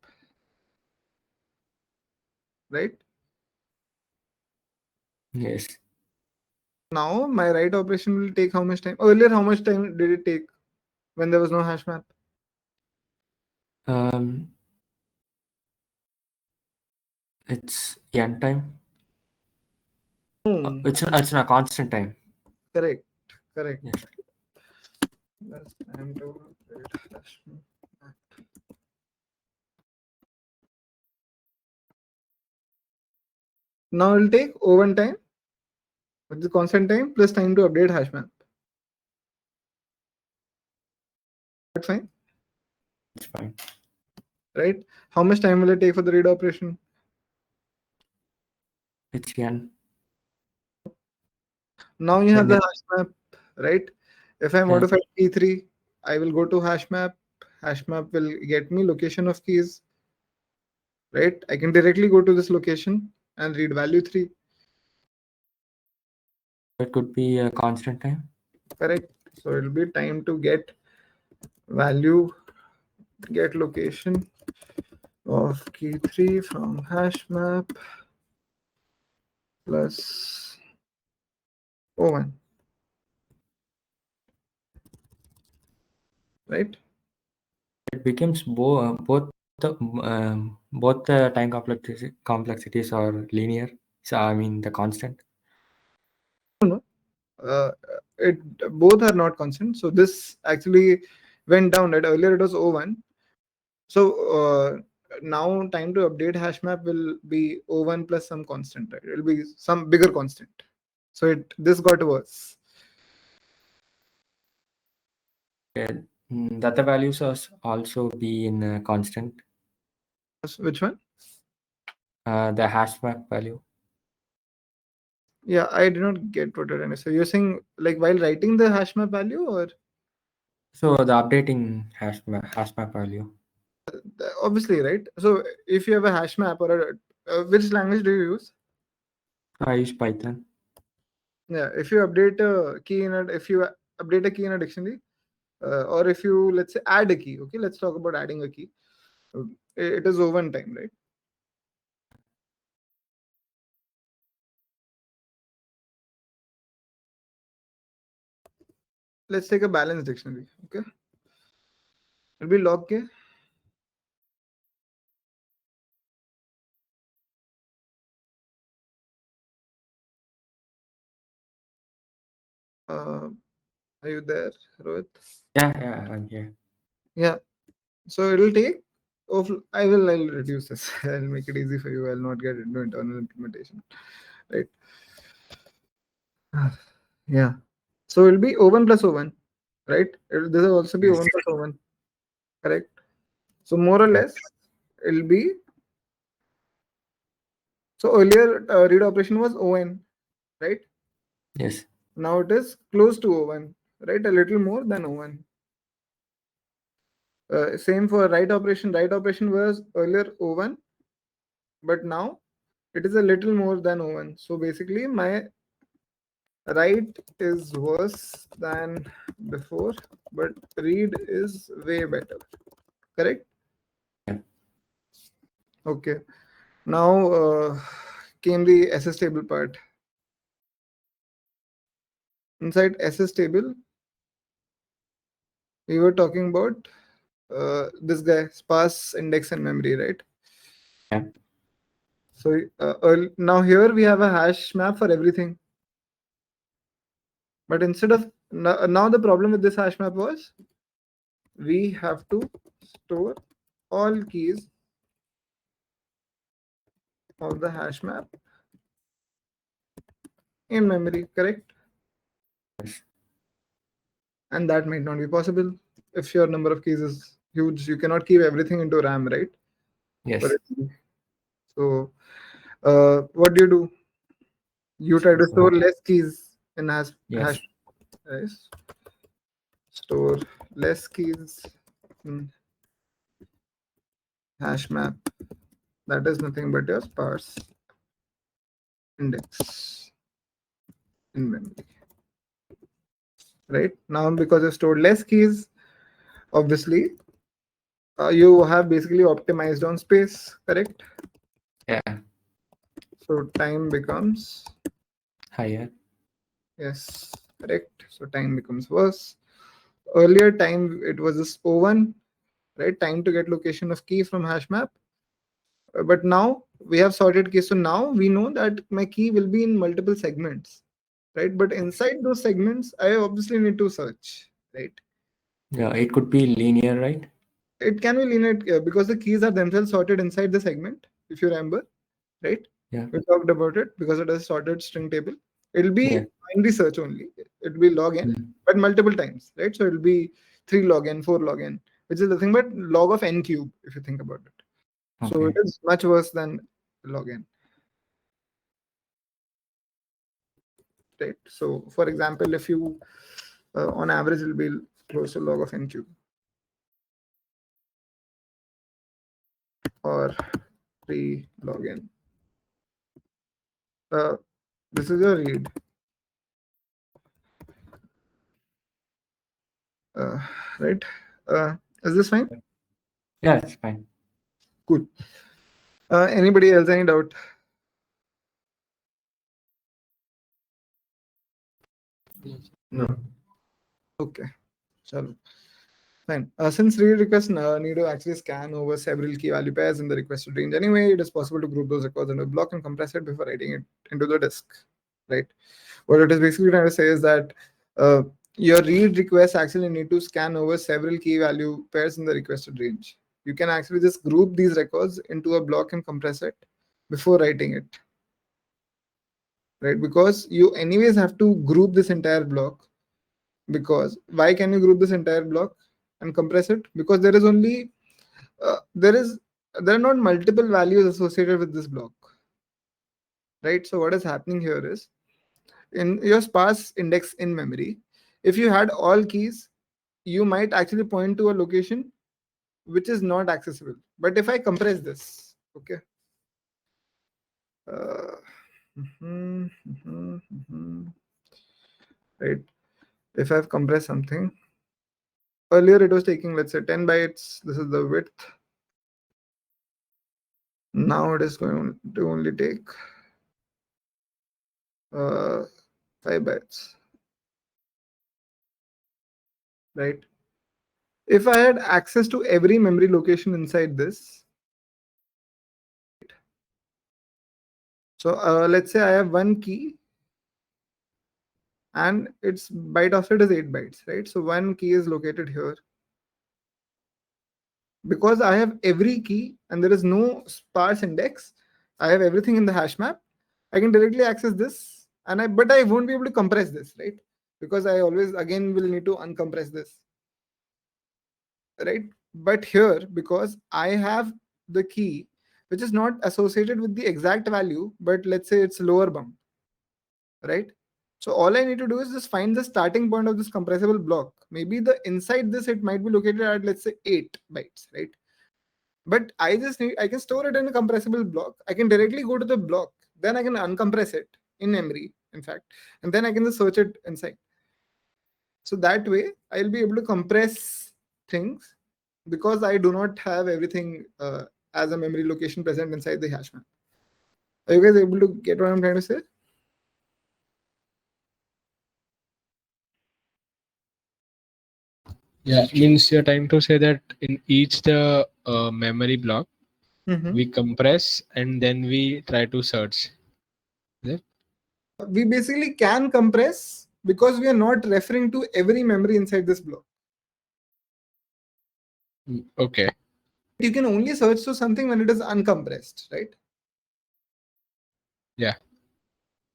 Speaker 1: right?
Speaker 4: Yes.
Speaker 1: Now my write operation will take how much time? Earlier, how much time did it take when there was no hash map?
Speaker 4: It's n time.
Speaker 1: No.
Speaker 4: It's a constant time.
Speaker 1: Correct. Correct.
Speaker 4: Yes.
Speaker 1: Less time to write hash map. Now it'll take O1 time, which is constant time, plus time to update hash map. That's fine,
Speaker 4: It's fine.
Speaker 1: right? How much time will it take for the read operation?
Speaker 4: It's n.
Speaker 1: Now you have
Speaker 4: Then
Speaker 1: the hash map, right? If I
Speaker 4: Yeah.
Speaker 1: modify key 3, I will go to hash map. Hash map will get me location of keys, right? I can directly go to this location and read value 3,
Speaker 4: it could be a constant time.
Speaker 1: correct? So it'll be time to get value, get location of key 3 from hash map plus O1, right?
Speaker 4: It becomes both the time complexities are linear. So I mean the constant.
Speaker 1: Uh, it both are not constant. So this actually went down, right? Earlier it was O1. So now time to update hash map will be O1 plus some constant, right? It will be some bigger constant. So this got worse.
Speaker 4: Okay. The other values also be in constant.
Speaker 1: Which one?
Speaker 4: The hash map value.
Speaker 1: Yeah, I did not get what you're trying to say. You're saying like while writing the hash map value, or
Speaker 4: So the updating hash map value.
Speaker 1: obviously, right? So if you have a hash map or which language do you use?
Speaker 4: I use Python.
Speaker 1: Yeah, if you update a key if you update a key in a dictionary, or if you, let's say, add a key. Okay, let's talk about adding a key. It is O1 time, right? Let's take a balanced dictionary. Okay, it'll be log k. Are you there, Rohit?
Speaker 4: Yeah, I'm here.
Speaker 1: Yeah. So it'll take. I'll reduce this. I'll make it easy for you. I'll not get into internal implementation, right? Yeah. So it'll be O1 plus O1, right? This will also be
Speaker 4: Yes.
Speaker 1: O1 plus O1, correct? So more or
Speaker 4: Yeah.
Speaker 1: less, it'll be. So earlier read operation was ON, right?
Speaker 4: Yes.
Speaker 1: Now it is close to O1, right? A little more than O1. Same for write operation. Write operation was earlier O1, but now it is a little more than O1. So basically, my write is worse than before, but read is way better. Correct?
Speaker 4: Yeah.
Speaker 1: Okay. Now came the SS table part. Inside SS table, we were talking about this guy, sparse index and memory, right?
Speaker 4: Yeah.
Speaker 1: So now here we have a hash map for everything. But instead of now the problem with this hash map was we have to store all keys of the hash map in memory, correct?
Speaker 4: Yes.
Speaker 1: And that might not be possible if your number of keys is huge. You cannot keep everything into RAM, right?
Speaker 4: Yes.
Speaker 1: So what do? You try to store less keys in hash.
Speaker 4: Yes.
Speaker 1: Yes. Store less keys in hash map. That is nothing but your sparse index in memory. Right now, because you stored less keys, obviously you have basically optimized on space, correct?
Speaker 4: Yeah.
Speaker 1: So time becomes,
Speaker 4: Higher.
Speaker 1: yes, correct. So time becomes worse. Earlier time it was just O1, right? Time to get location of key from hash map. But now we have sorted keys. So now we know that my key will be in multiple segments, right? But inside those segments, I obviously need to search, right?
Speaker 4: Yeah, it could be linear, right?
Speaker 1: It can be linear because the keys are themselves sorted inside the segment, if you remember, right?
Speaker 4: Yeah.
Speaker 1: We talked about it because it is sorted string table. It'll be
Speaker 4: Yeah.
Speaker 1: binary search only. It'll be log n,
Speaker 4: Mm.
Speaker 1: but multiple times, right? So it'll be 3 log n, 4 log n, which is nothing but log of n cube, if you think about it. So it
Speaker 4: Okay.
Speaker 1: is much worse than log n, right? So for example, if you on average will be close to log of n cube or 3 log n. This is your read. Right? Is this fine?
Speaker 4: Yeah, it's fine.
Speaker 1: Cool. Anybody else? Any doubt?
Speaker 4: No.
Speaker 1: Okay. Chalo. Fine. Since read requests need to actually scan over several key value pairs in the requested range anyway, it is possible to group those records into a block and compress it before writing it into the disk. Right? What it is basically trying to say is that your read requests actually need to scan over several key value pairs in the requested range. You can actually just group these records into a block and compress it before writing it. Right? Because you anyways have to group this entire block. Because why can you group this entire block and compress it? Because there is only there are not multiple values associated with this block, right? So what is happening here is in your sparse index in memory, if you had all keys, you might actually point to a location which is not accessible. But if I compress this, okay, uh, right, if I've compressed something, earlier it was taking, let's say, 10 bytes. This is the width. Now it is going to only take 5 bytes, right? If I had access to every memory location inside this, so let's say I have one key and its byte offset is 8 bytes, right? So one key is located here. Because I have every key and there is no sparse index, I have everything in the hash map. I can directly access this, but I won't be able to compress this, right? Because I always again will need to uncompress this, right? But here, because I have the key which is not associated with the exact value, but let's say it's lower bound, right? So all I need to do is just find the starting point of this compressible block. Maybe the inside this it might be located at, let's say, 8 bytes, right? But I can store it in a compressible block. I can directly go to the block, then I can uncompress it in memory, in fact, and then I can just search it inside. So that way I'll be able to compress things because I do not have everything as a memory location present inside the hash map. Are you guys able to get what I'm trying to say?
Speaker 3: Yeah, means you're trying to say that in each the memory block we compress and then we try to search. Is it?
Speaker 1: We basically can compress because we are not referring to every memory inside this block.
Speaker 3: Okay.
Speaker 1: You can only search to something when it is uncompressed, right?
Speaker 3: Yeah.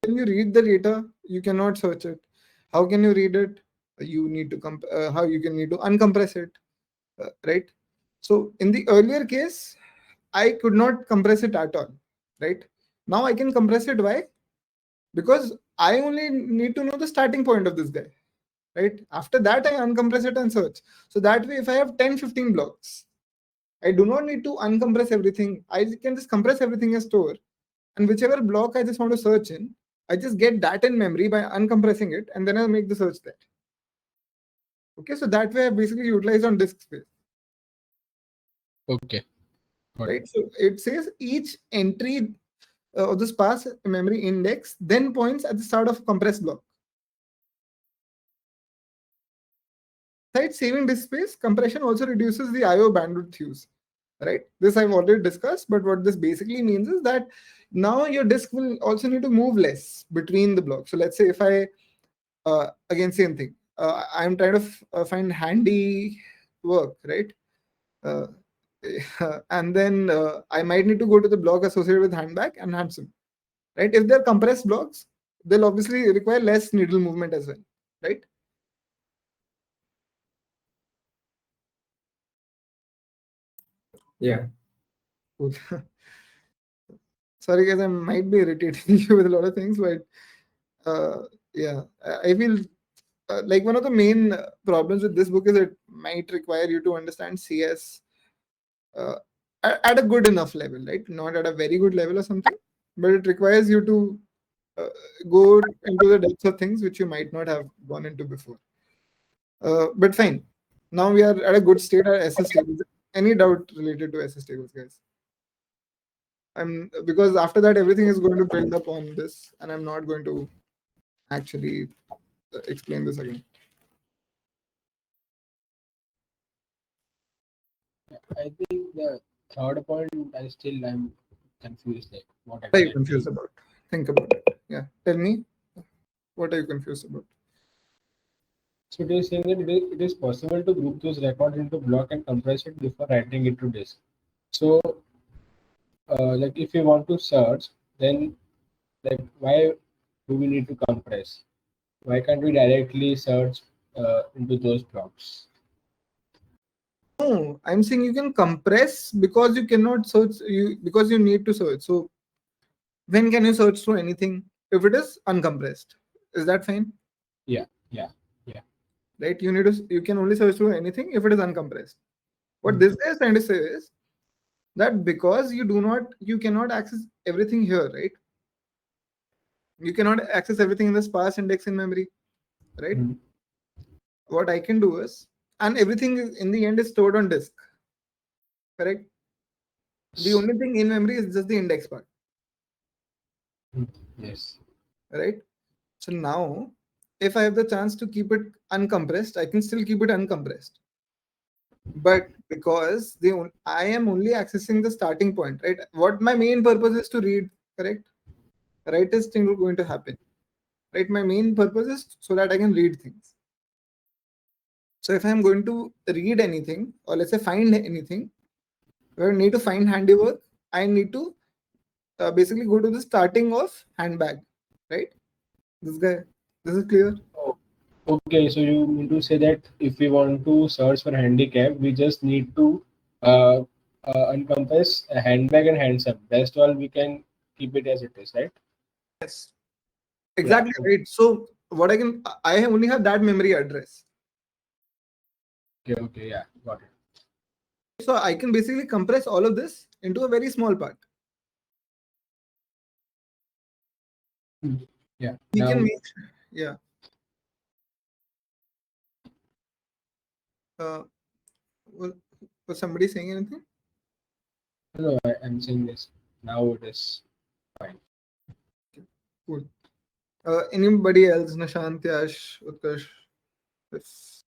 Speaker 1: When you read the data, you cannot search it. How can you read it? You need to how you can need to uncompress it, right? So in the earlier case, I could not compress it at all, right? Now I can compress it. Why? Because I only need to know the starting point of this guy, right? After that, I uncompress it and search. So that way, if I have 10, 15 blocks, I do not need to uncompress everything. I can just compress everything as store. And whichever block I just want to search in, I just get that in memory by uncompressing it, and then I make the search there. Okay, so that way I basically utilize on disk space.
Speaker 3: Okay. Got
Speaker 1: Right. So it says each entry of the sparse memory index then points at the start of a compressed block. Besides saving disk space, compression also reduces the I/O bandwidth use. Right. This I've already discussed, but what this basically means is that now your disk will also need to move less between the blocks. So let's say if I again same thing. I'm trying to find handy work, right? Uh, and then I might need to go to the block associated with handbag and handsome. right? If they're compressed blocks, they'll obviously require less needle movement as well, right?
Speaker 4: Yeah.
Speaker 1: Cool. Sorry guys, I might be irritating you with a lot of things, but yeah, I feel like one of the main problems with this book is it might require you to understand CS uh, at a good enough level, right? Not at a very good level or something, but it requires you to uh, go into the depths of things which you might not have gone into before. But fine. Now we are at a good state at SS tables. Any doubt related to SS tables, guys? Because after that everything is going to build up on this, and I'm not going to actually explain this again.
Speaker 3: I think the third point, I'm confused. Like, what
Speaker 1: What are you
Speaker 3: exactly?
Speaker 1: confused about? Think about it. Yeah, tell me. What are you confused about?
Speaker 3: So it is saying that it is possible to group those records into block and compress it before writing it to disk. So, like if you want to search, then like why do we need to compress? Why can't we directly search into those blocks?
Speaker 1: No, I'm saying you can compress because you cannot search because you need to search. So when can you search through anything if it is uncompressed? Is that fine?
Speaker 3: Yeah.
Speaker 1: Right? You can only search through anything if it is uncompressed. What
Speaker 3: Mhm.
Speaker 1: this guy is trying to say is that because you cannot access everything here, right? You cannot access everything in the sparse index in memory, right?
Speaker 3: Mhm.
Speaker 1: What I can do is, and everything is in the end is stored on disk, correct? The only thing in memory is just the index part,
Speaker 3: Yes.
Speaker 1: right? So now, if I have the chance to keep it uncompressed, I can still keep it uncompressed. But because I am only accessing the starting point, right? What my main purpose is to read, correct? Right is thing going to happen, right? My main purpose is so that I can read things. So if I'm going to read anything, or let's say find anything, where I need to find handiwork, I need to basically go to the starting of handbag, right? This is clear.
Speaker 3: Oh, okay, so you mean to say that if we want to search for handicap, we just need to uh, encompass a handbag and hands up. That's all we can keep it as it is, right?
Speaker 1: Yes,
Speaker 3: Yeah.
Speaker 1: exactly right. So what I only have that memory address,
Speaker 3: Okay, yeah, got it.
Speaker 1: so I can basically compress all of this into a very small part.
Speaker 3: Yeah.
Speaker 1: We
Speaker 3: Now,
Speaker 1: can make, yeah. Uh, was, was somebody saying anything?
Speaker 3: no, I'm saying this. Now it is fine.
Speaker 1: Cool. Anybody else? Nishant, Yash, Utkarsh? If-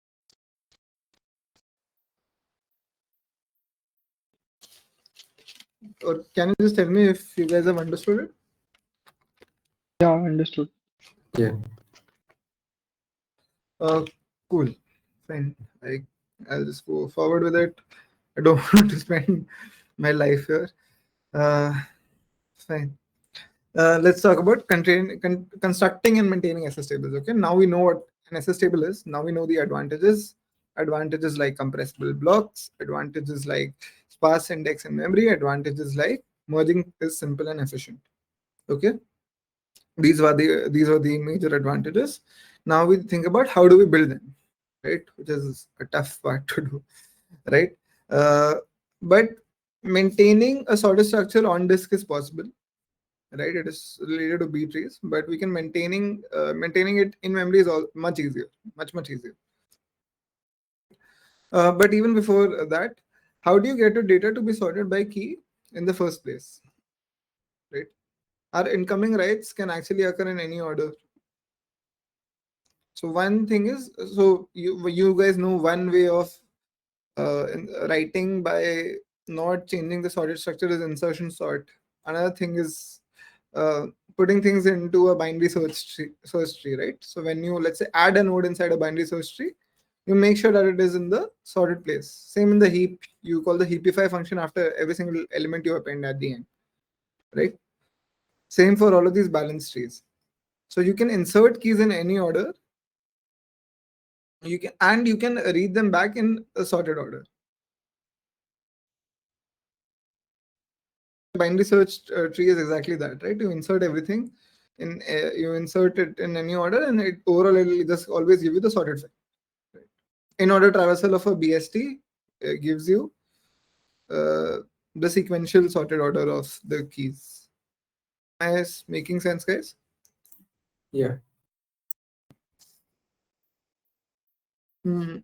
Speaker 1: Or can you just tell me if you guys have understood it?
Speaker 7: Yeah, understood.
Speaker 4: Yeah.
Speaker 1: Cool. Fine. I'll just go forward with it. I don't want to spend my life here. Uh, Fine. Let's talk about constructing and maintaining SS tables. Okay. Now we know what an SS table is. Now we know the advantages. Advantages like compressible blocks. Advantages like sparse index in memory. Advantages like merging is simple and efficient. Okay. These were the major advantages. Now we think about how do we build them, right? Which is a tough part to do, right? But maintaining a sorted structure on disk is possible, right? It is related to B trees, but we can maintaining it in memory is all much easier, much easier. But even before that, how do you get your data to be sorted by key in the first place, right? Our incoming writes can actually occur in any order. So one thing is, so you guys know one way of writing by not changing the sorted structure is insertion sort. Another thing is uh, putting things into a binary search tree, right? So when you, let's say, add a node inside a binary search tree, you make sure that it is in the sorted place. Same in the heap, you call the heapify function after every single element you append at the end, right? Same for all of these balance trees. So you can insert keys in any order. You can read them back in a sorted order. Binary search tree is exactly that, right? You insert everything you insert it in any order, and it overall it'll just always give you the sorted file. Right? In order traversal of a BST gives you the sequential sorted order of the keys. Is making sense, guys?
Speaker 4: Yeah.
Speaker 1: Do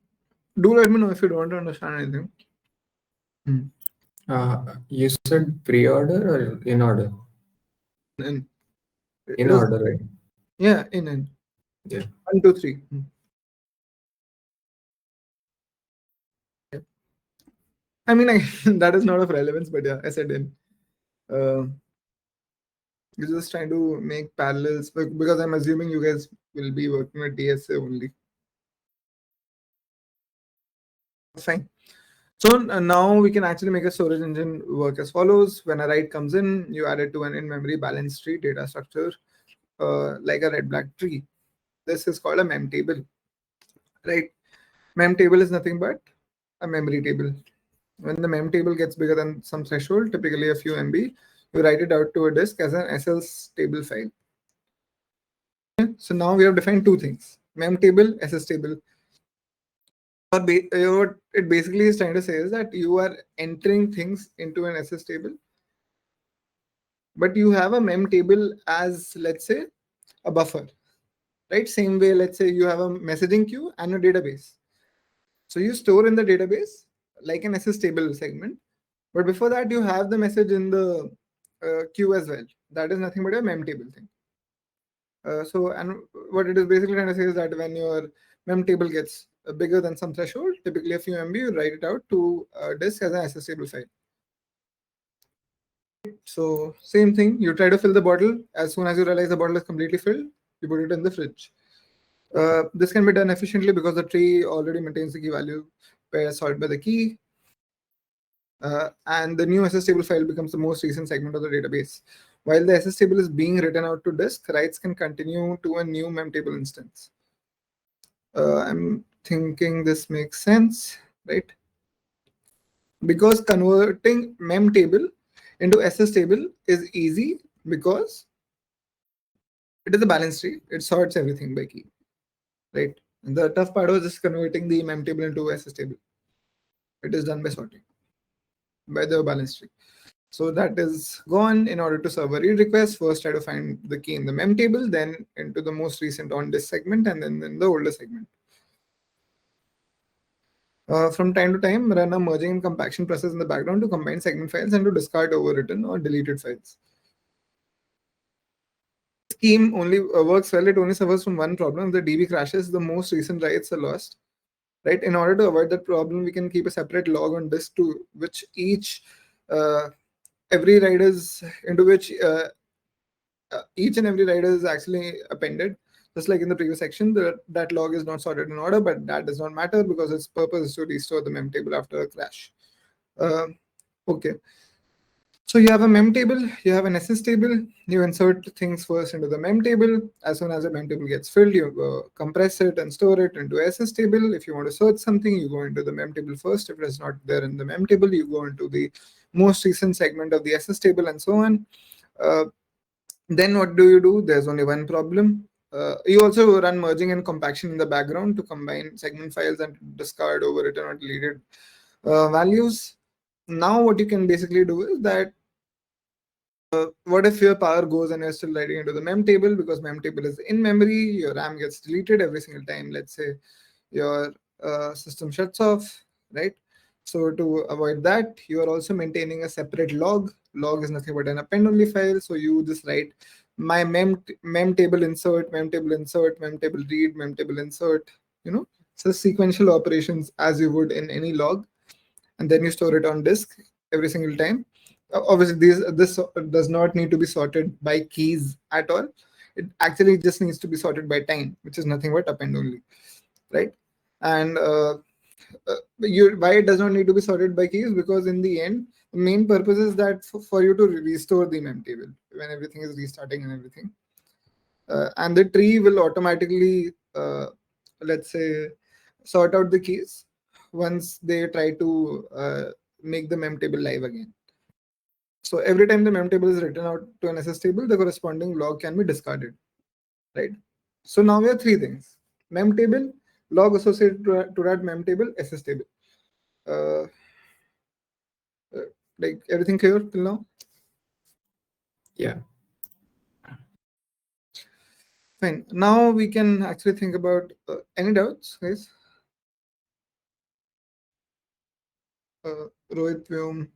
Speaker 1: let me know if you don't understand anything.
Speaker 4: You said pre-order or in order?
Speaker 1: In
Speaker 4: Order, right?
Speaker 1: Yeah, in.
Speaker 4: Yeah.
Speaker 1: 1, 2, 3. I mean, that is not of relevance, but yeah, I said in. You're just trying to make parallels because I'm assuming you guys will be working with DSA only. Fine. So now we can actually make a storage engine work as follows. When a write comes in, you add it to an in-memory balance tree data structure, like a red-black tree. This is called a mem table, right? Mem table is nothing but a memory table. When the mem table gets bigger than some threshold, typically a few MB, you write it out to a disk as an SL table file. Okay? So now we have defined two things: mem table, SS table. What it basically is trying to say is that you are entering things into an SS table, but you have a mem table as, let's say, a buffer, right? Same way, let's say you have a messaging queue and a database. So you store in the database like an SS table segment, but before that you have the message in the queue as well. That is nothing but a mem table thing. And what it is basically trying to say is that when your mem table gets bigger than some threshold, typically a few MB, you write it out to a disk as an SS table file. So same thing, you try to fill the bottle. As soon as you realize the bottle is completely filled, you put it in the fridge. This can be done efficiently because the tree already maintains the key value pair sorted by the key. And the new SS table file becomes the most recent segment of the database. While the SS table is being written out to disk, writes can continue to a new mem table instance. I'm thinking this makes sense, right? Because converting mem table into SS table is easy because it is a balance tree. It sorts everything by key, right? And the tough part was just converting the mem table into SS table. It is done by sorting by the balance tree. So that is gone. In order to serve a read request, first try to find the key in the mem table, then into the most recent on disk segment, and then in the older segment. From time to time, run a merging and compaction process in the background to combine segment files and to discard overwritten or deleted files. This scheme only works well. It only suffers from one problem. If the DB crashes, the most recent writes are lost. Right. In order to avoid that problem, we can keep a separate log on disk to which every write is into which each and every write is actually appended. Just like in the previous section, that log is not sorted in order, but that does not matter because its purpose is to restore the mem table after a crash. Okay. So you have a mem table, you have an SS table, you insert things first into the mem table. As soon as the mem table gets filled, you compress it and store it into SS table. If you want to search something, you go into the mem table first. If it is not there in the mem table, you go into the most recent segment of the SS table and so on. Then what do? There's only one problem. You also run merging and compaction in the background to combine segment files and discard overwritten or deleted values. Now what you can basically do is that what if your power goes and you're still writing into the mem table because mem table is in memory, your RAM gets deleted every single time. Let's say your system shuts off, right? So to avoid that, you are also maintaining a separate log. Log is nothing but an append-only file. So you just write my mem table insert, mem table insert, mem table read, mem table insert. So sequential operations as you would in any log, and then you store it on disk every single time. Obviously, this does not need to be sorted by keys at all. It actually just needs to be sorted by time, which is nothing but append only, right? And why it does not need to be sorted by keys, because in the end the main purpose is that for you to restore the mem table when everything is restarting and everything, and the tree will automatically let's say sort out the keys once they try to make the mem table live again. So every time the mem table is written out to an SS table, the corresponding log can be discarded, right? So now we have three things: mem table, log associated to that mem table, SS table. Uh, like everything clear till now?
Speaker 4: Yeah.
Speaker 1: Fine. Now we can actually think about any doubts, guys? Rohit, Vyom,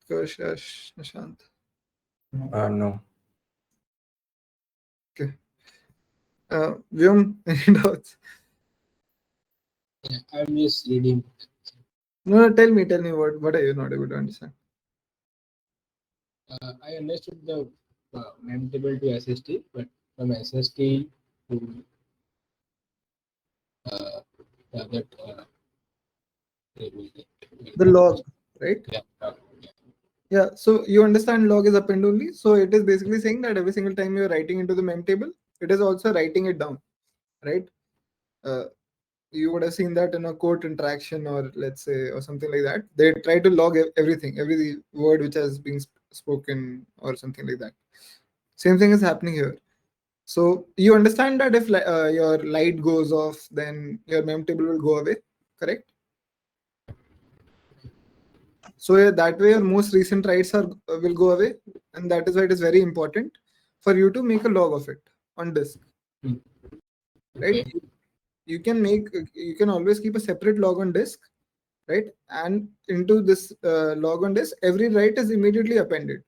Speaker 1: Utkarsh, Nishant.
Speaker 6: No.
Speaker 1: Okay. Vyom, any doubts?
Speaker 3: Yeah, I'm just reading.
Speaker 1: No, tell me what are you not able to understand?
Speaker 3: I understood the mem table to SST, but from SST to that
Speaker 1: The log, right?
Speaker 3: yeah,
Speaker 1: Yeah, so you understand log is append only. So it is basically saying that every single time you're writing into the mem table, it is also writing it down, right? You would have seen that in a court interaction, or let's say, or something like that. They try to log everything, every word which has been spoken or something like that. Same thing is happening here. So you understand that if your light goes off, then your mem table will go away, correct? So yeah, that way your most recent writes are will go away, and that is why it is very important for you to make a log of it on disk, right?
Speaker 3: okay.
Speaker 1: You can always keep a separate log on disk, right? And into this log on disk, every write is immediately appended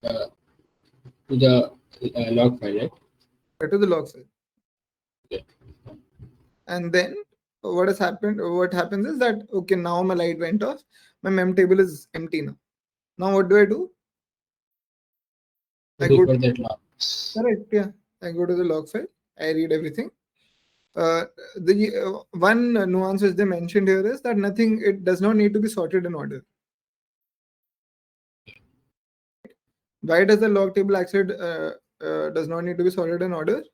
Speaker 3: To the log file, right?
Speaker 1: to the log file.
Speaker 3: Okay.
Speaker 1: And then what has happened? What happens is that okay, now my light went off, my mem table is empty now. Now what do? I go
Speaker 3: Refer
Speaker 1: to,
Speaker 3: that log.
Speaker 1: correct, yeah. I go to the log file. I read everything. The one nuance which they mentioned here is that nothing. It does not need to be sorted in order. Why does the log table actually does not need to be sorted in order?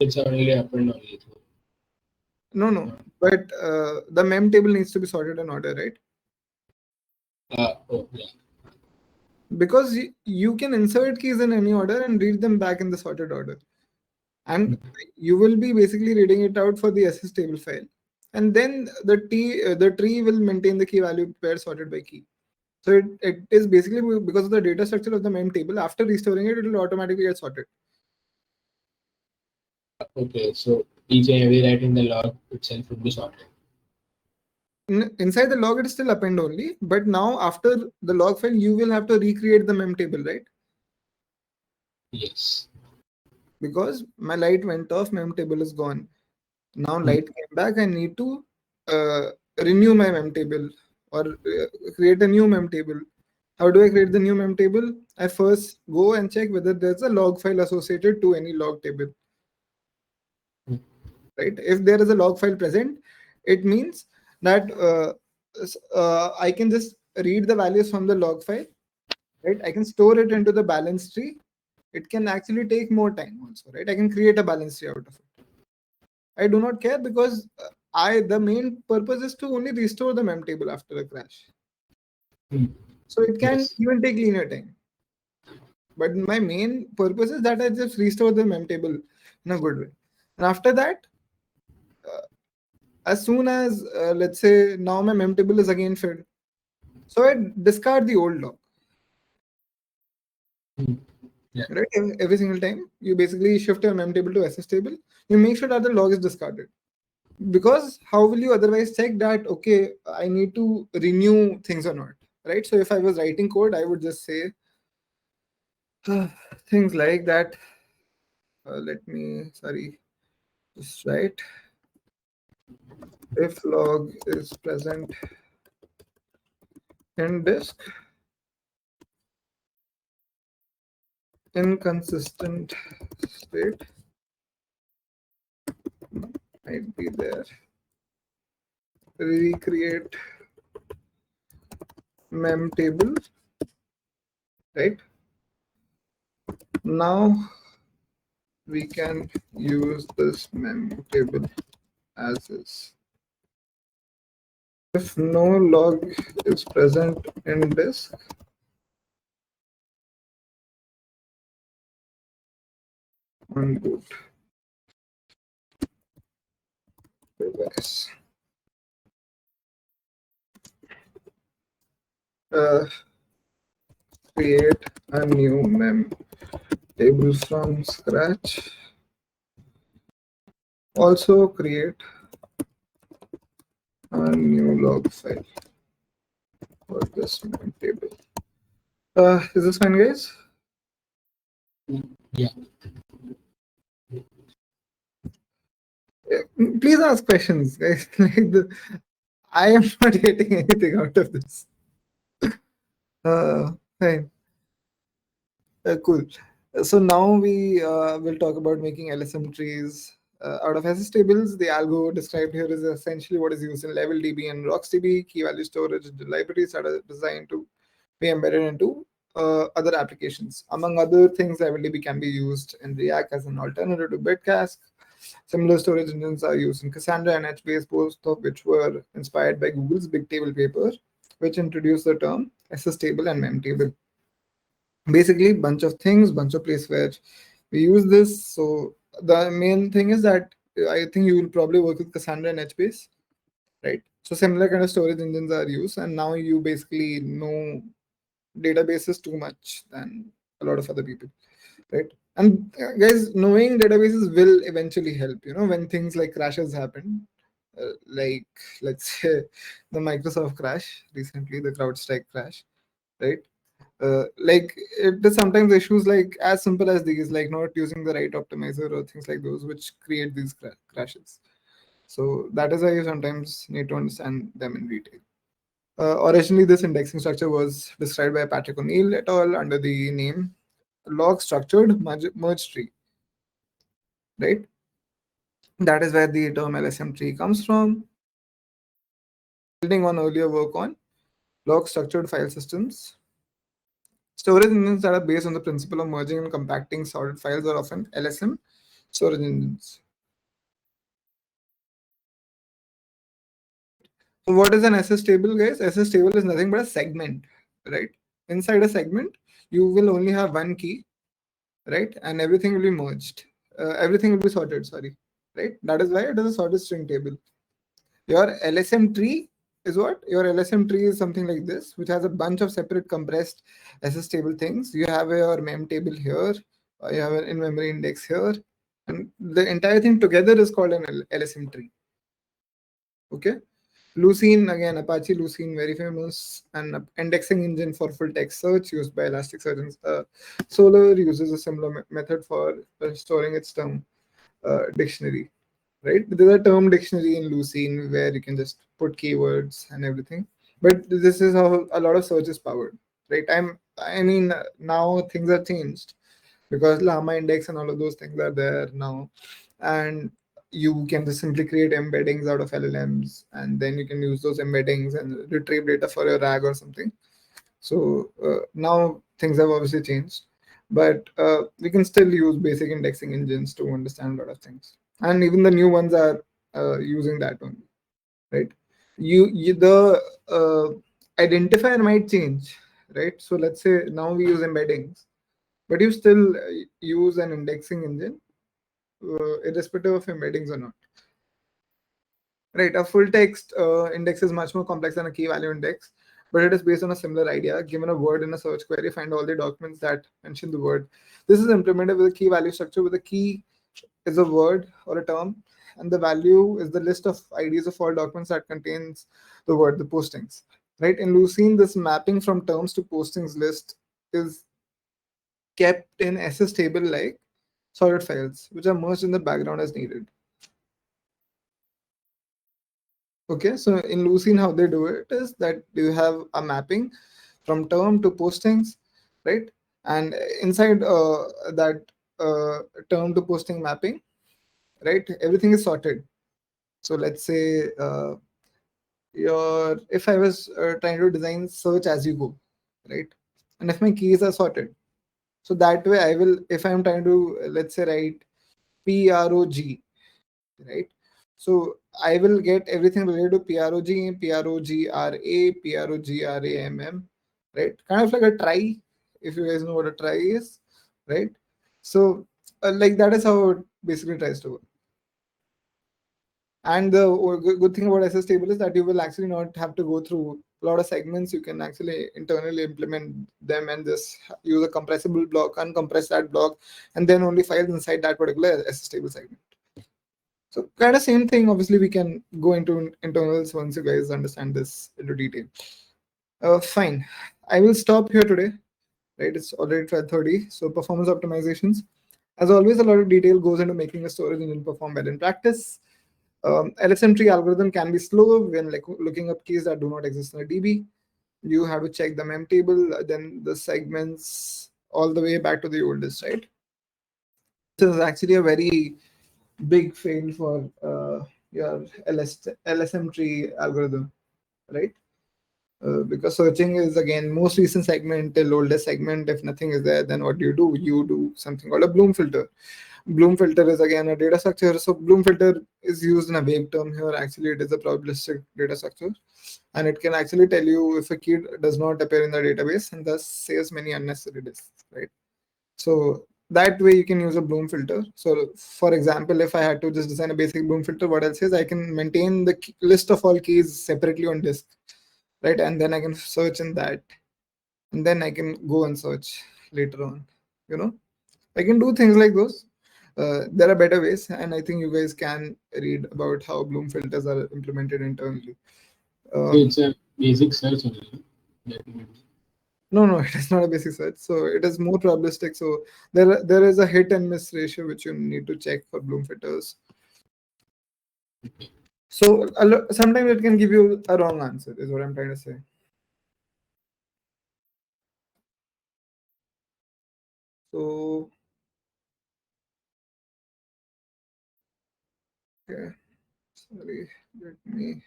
Speaker 3: It's only append only.
Speaker 1: No. But the mem table needs to be sorted in order, right?
Speaker 3: Oh yeah.
Speaker 1: Because you can insert keys in any order and read them back in the sorted order. And you will be basically reading it out for the SS table file. And then the tree will maintain the key value pair sorted by key. So it is basically because of the data structure of the mem table. After restoring it, it will automatically get sorted.
Speaker 3: Okay, so each and every write in the log itself would be sorted.
Speaker 1: Inside the log, it is still append only. But now after the log file, you will have to recreate the mem table, right?
Speaker 3: Yes.
Speaker 1: Because my light went off, mem table is gone. Now light came back. I need to renew my mem table or create a new mem table. How do I create the new mem table? I first go and check whether there's a log file associated to any log table. Right? If there is a log file present, it means that I can just read the values from the log file. Right? I can store it into the balance tree. It can actually take more time also. Right? I can create a balance tree out of it. I do not care because the main purpose is to only restore the mem table after a crash. So it can even take linear time. But my main purpose is that I just restore the mem table in a good way. And after that, as soon as let's say now my mem table is again filled, so I discard the old log.
Speaker 3: Yeah.
Speaker 1: Right? Every single time you basically shift your mem table to SS table, you make sure that the log is discarded. Because how will you otherwise check that okay, I need to renew things or not, right? So if I was writing code, I would just say things like that. Let me just write if log is present in disk, inconsistent state, might be there. Recreate mem table, right? Now we can use this mem table as is. If no log is present in disk, on boot device. Create a new mem table from scratch. Also create a new log file for this mem table. Is this fine, guys?
Speaker 3: Yeah.
Speaker 1: Please ask questions, guys. I am not getting anything out of this. Fine. Cool. So now we will talk about making LSM trees out of SS tables. The algo described here is essentially what is used in LevelDB and RocksDB, key value storage libraries that are designed to be embedded into other applications. Among other things, LevelDB can be used in React as an alternative to Bitcask. Similar storage engines are used in Cassandra and HBase, both of which were inspired by Google's Big Table paper, which introduced the term SS table and mem table. Basically, bunch of things, bunch of places where we use this. So the main thing is that I think you will probably work with Cassandra and HBase, right? So similar kind of storage engines are used, and now you basically know databases too much than a lot of other people, right? And guys, knowing databases will eventually help. When things like crashes happen, like let's say the Microsoft crash recently, the CrowdStrike crash, right? Like it is sometimes issues like as simple as these, like not using the right optimizer or things like those, which create these crashes. So that is why you sometimes need to understand them in detail. Originally, this indexing structure was described by Patrick O'Neill et al. Under the name log structured merge tree, right? That is where the term LSM tree comes from. Building on earlier work on log structured file systems, storage engines that are based on the principle of merging and compacting sorted files are often LSM storage engines. So what is an SS table, guys? SS table is nothing but a segment, right? Inside a segment, you will only have one key, right? And everything will be merged. Everything will be sorted, sorry, right? That is why it is a sorted string table. Your LSM tree is what? Your LSM tree is something like this, which has a bunch of separate compressed SS table things. You have your mem table here, you have an in-memory index here, and the entire thing together is called an LSM tree. Okay. Lucene, again, Apache Lucene, very famous, and indexing engine for full text search used by Elasticsearch. Solar uses a similar method for storing its term dictionary, right? There's a term dictionary in Lucene where you can just put keywords and everything. But this is how a lot of search is powered, right? I mean, now things are changed because Llama index and all of those things are there now, and you can just simply create embeddings out of LLMs, and then you can use those embeddings and retrieve data for your RAG or something. So now things have obviously changed, but we can still use basic indexing engines to understand a lot of things, and even the new ones are using that only, right? The identifier might change, right? So let's say now we use embeddings, but you still use an indexing engine irrespective of embeddings or not. Right, a full text index is much more complex than a key value index, but it is based on a similar idea. Given a word in a search query, find all the documents that mention the word. This is implemented with a key value structure, where the key is a word or a term, and the value is the list of IDs of all documents that contains the word, the postings. Right, in Lucene, this mapping from terms to postings list is kept in SS table like sorted files, which are merged in the background as needed. Okay, so in Lucene, how they do it is that you have a mapping from term to postings, right? And inside that term to posting mapping, right, everything is sorted. So let's say if I was trying to design search as you go, right? And if my keys are sorted, so that way I will, if I'm trying to let's say write PROG, right? So I will get everything related to PROG, PROGRA, PROGRAMM, right? Kind of like a try, if you guys know what a try is, right? So like that is how it basically tries to work. And the good thing about SS table is that you will actually not have to go through a lot of segments. You can actually internally implement them and just use a compressible block, uncompress that block, and then only files inside that particular SS table segment. So kind of same thing. Obviously, we can go into internals once you guys understand this into detail. Fine. I will stop here today. Right, it's already 12:30. So performance optimizations. As always, a lot of detail goes into making a storage engine perform well in practice. LSM tree algorithm can be slow when like looking up keys that do not exist in a DB. You have to check the mem table, then the segments all the way back to the oldest, right? This is actually a very big fail for your LSM tree algorithm, right? Because searching is again most recent segment till oldest segment. If nothing is there, then what do? You do something called a Bloom filter. Bloom filter is again a data structure. So Bloom filter is used in a vague term here. Actually, it is a probabilistic data structure, and it can actually tell you if a key does not appear in the database and thus saves many unnecessary disks, right? So that way you can use a Bloom filter. So for example, if I had to just design a basic Bloom filter, what else is I can maintain the list of all keys separately on disk, right? And then I can search in that, and then I can go and search later on. You know, I can do things like those. There are better ways, and I think you guys can read about how Bloom filters are implemented internally.
Speaker 3: So it's a basic search only.
Speaker 1: No, it is not a basic search. So it is more probabilistic. So there is a hit and miss ratio which you need to check for Bloom filters. So sometimes it can give you a wrong answer, is what I'm trying to say. So okay, sorry, let me.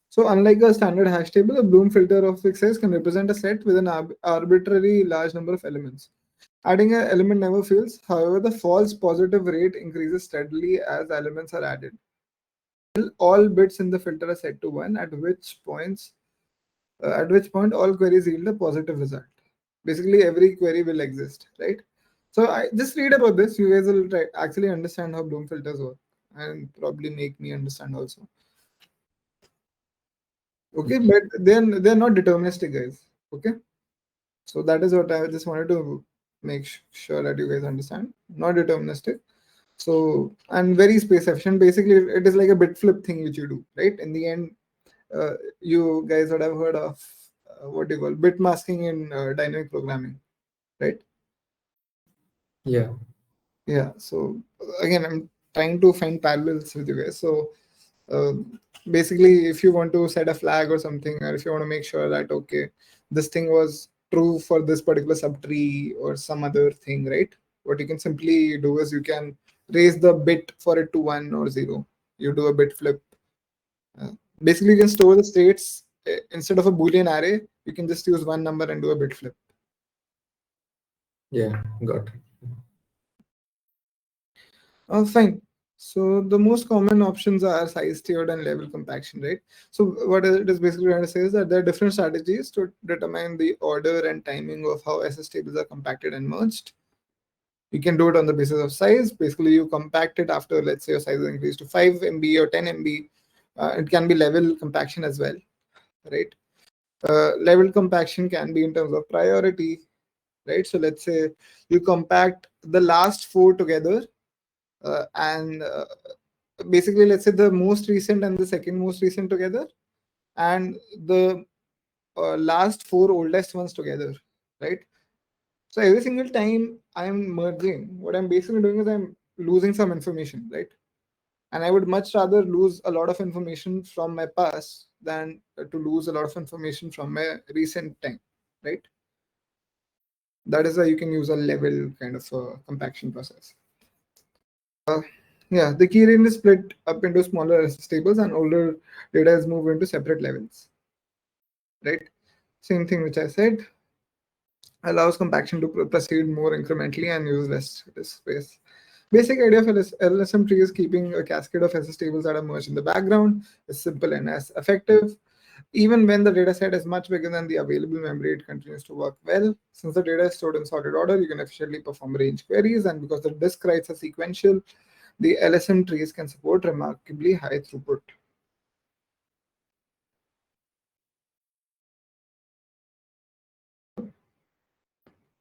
Speaker 1: So unlike a standard hash table, a Bloom filter of fixed size can represent a set with an arbitrarily large number of elements. Adding an element never fails. However, the false positive rate increases steadily as elements are added. All bits in the filter are set to 1, at which point all queries yield a positive result. Basically, every query will exist, right? So I just read about this. You guys will actually understand how Bloom filters work and probably make me understand also. Okay, but they're not deterministic, guys. Okay, so that is what I just wanted to make sure that you guys understand. Not deterministic. So and very space efficient. Basically, it is like a bit flip thing which you do, right? In the end, you guys would have heard of what do you call bit masking in dynamic programming, right?
Speaker 4: Yeah.
Speaker 1: Yeah. So again, I'm trying to find parallels with you guys. So uh, basically, if you want to set a flag or something, or if you want to make sure that okay, this thing was true for this particular subtree or some other thing, right? What you can simply do is you can raise the bit for it to 1 or 0. You do a bit flip. Basically, you can store the states instead of a Boolean array. You can just use one number and do a bit flip.
Speaker 4: Yeah, got it.
Speaker 1: Fine. So the most common options are size tiered and level compaction, right? So what it is basically trying to say is that there are different strategies to determine the order and timing of how SS tables are compacted and merged. You can do it on the basis of size. Basically, you compact it after, let's say, your size is increased to 5 MB or 10 MB. It can be level compaction as well, right? Level compaction can be in terms of priority, right? So let's say you compact the last 4 together and basically let's say the most recent and the second most recent together and the last 4 oldest ones together, right? So every single time I'm merging, what I'm basically doing is I'm losing some information, right? And I would much rather lose a lot of information from my past than to lose a lot of information from my recent time, right? That is why you can use a level kind of compaction process. Yeah, the key range is split up into smaller SS tables, and older data is moved into separate levels. Right? Same thing which I said. Allows compaction to proceed more incrementally and use less disk space. Basic idea of LSM tree is keeping a cascade of SS tables that are merged in the background. Is simple and as effective. Even when the data set is much bigger than the available memory, it continues to work well. Since the data is stored in sorted order, you can efficiently perform range queries, and because the disk writes are sequential, the LSM trees can support remarkably high throughput.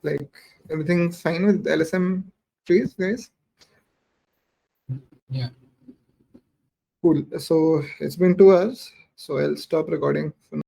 Speaker 1: Like, everything's fine with LSM trees, guys?
Speaker 3: Yeah.
Speaker 1: Cool. So it's been 2 hours, so I'll stop recording for now.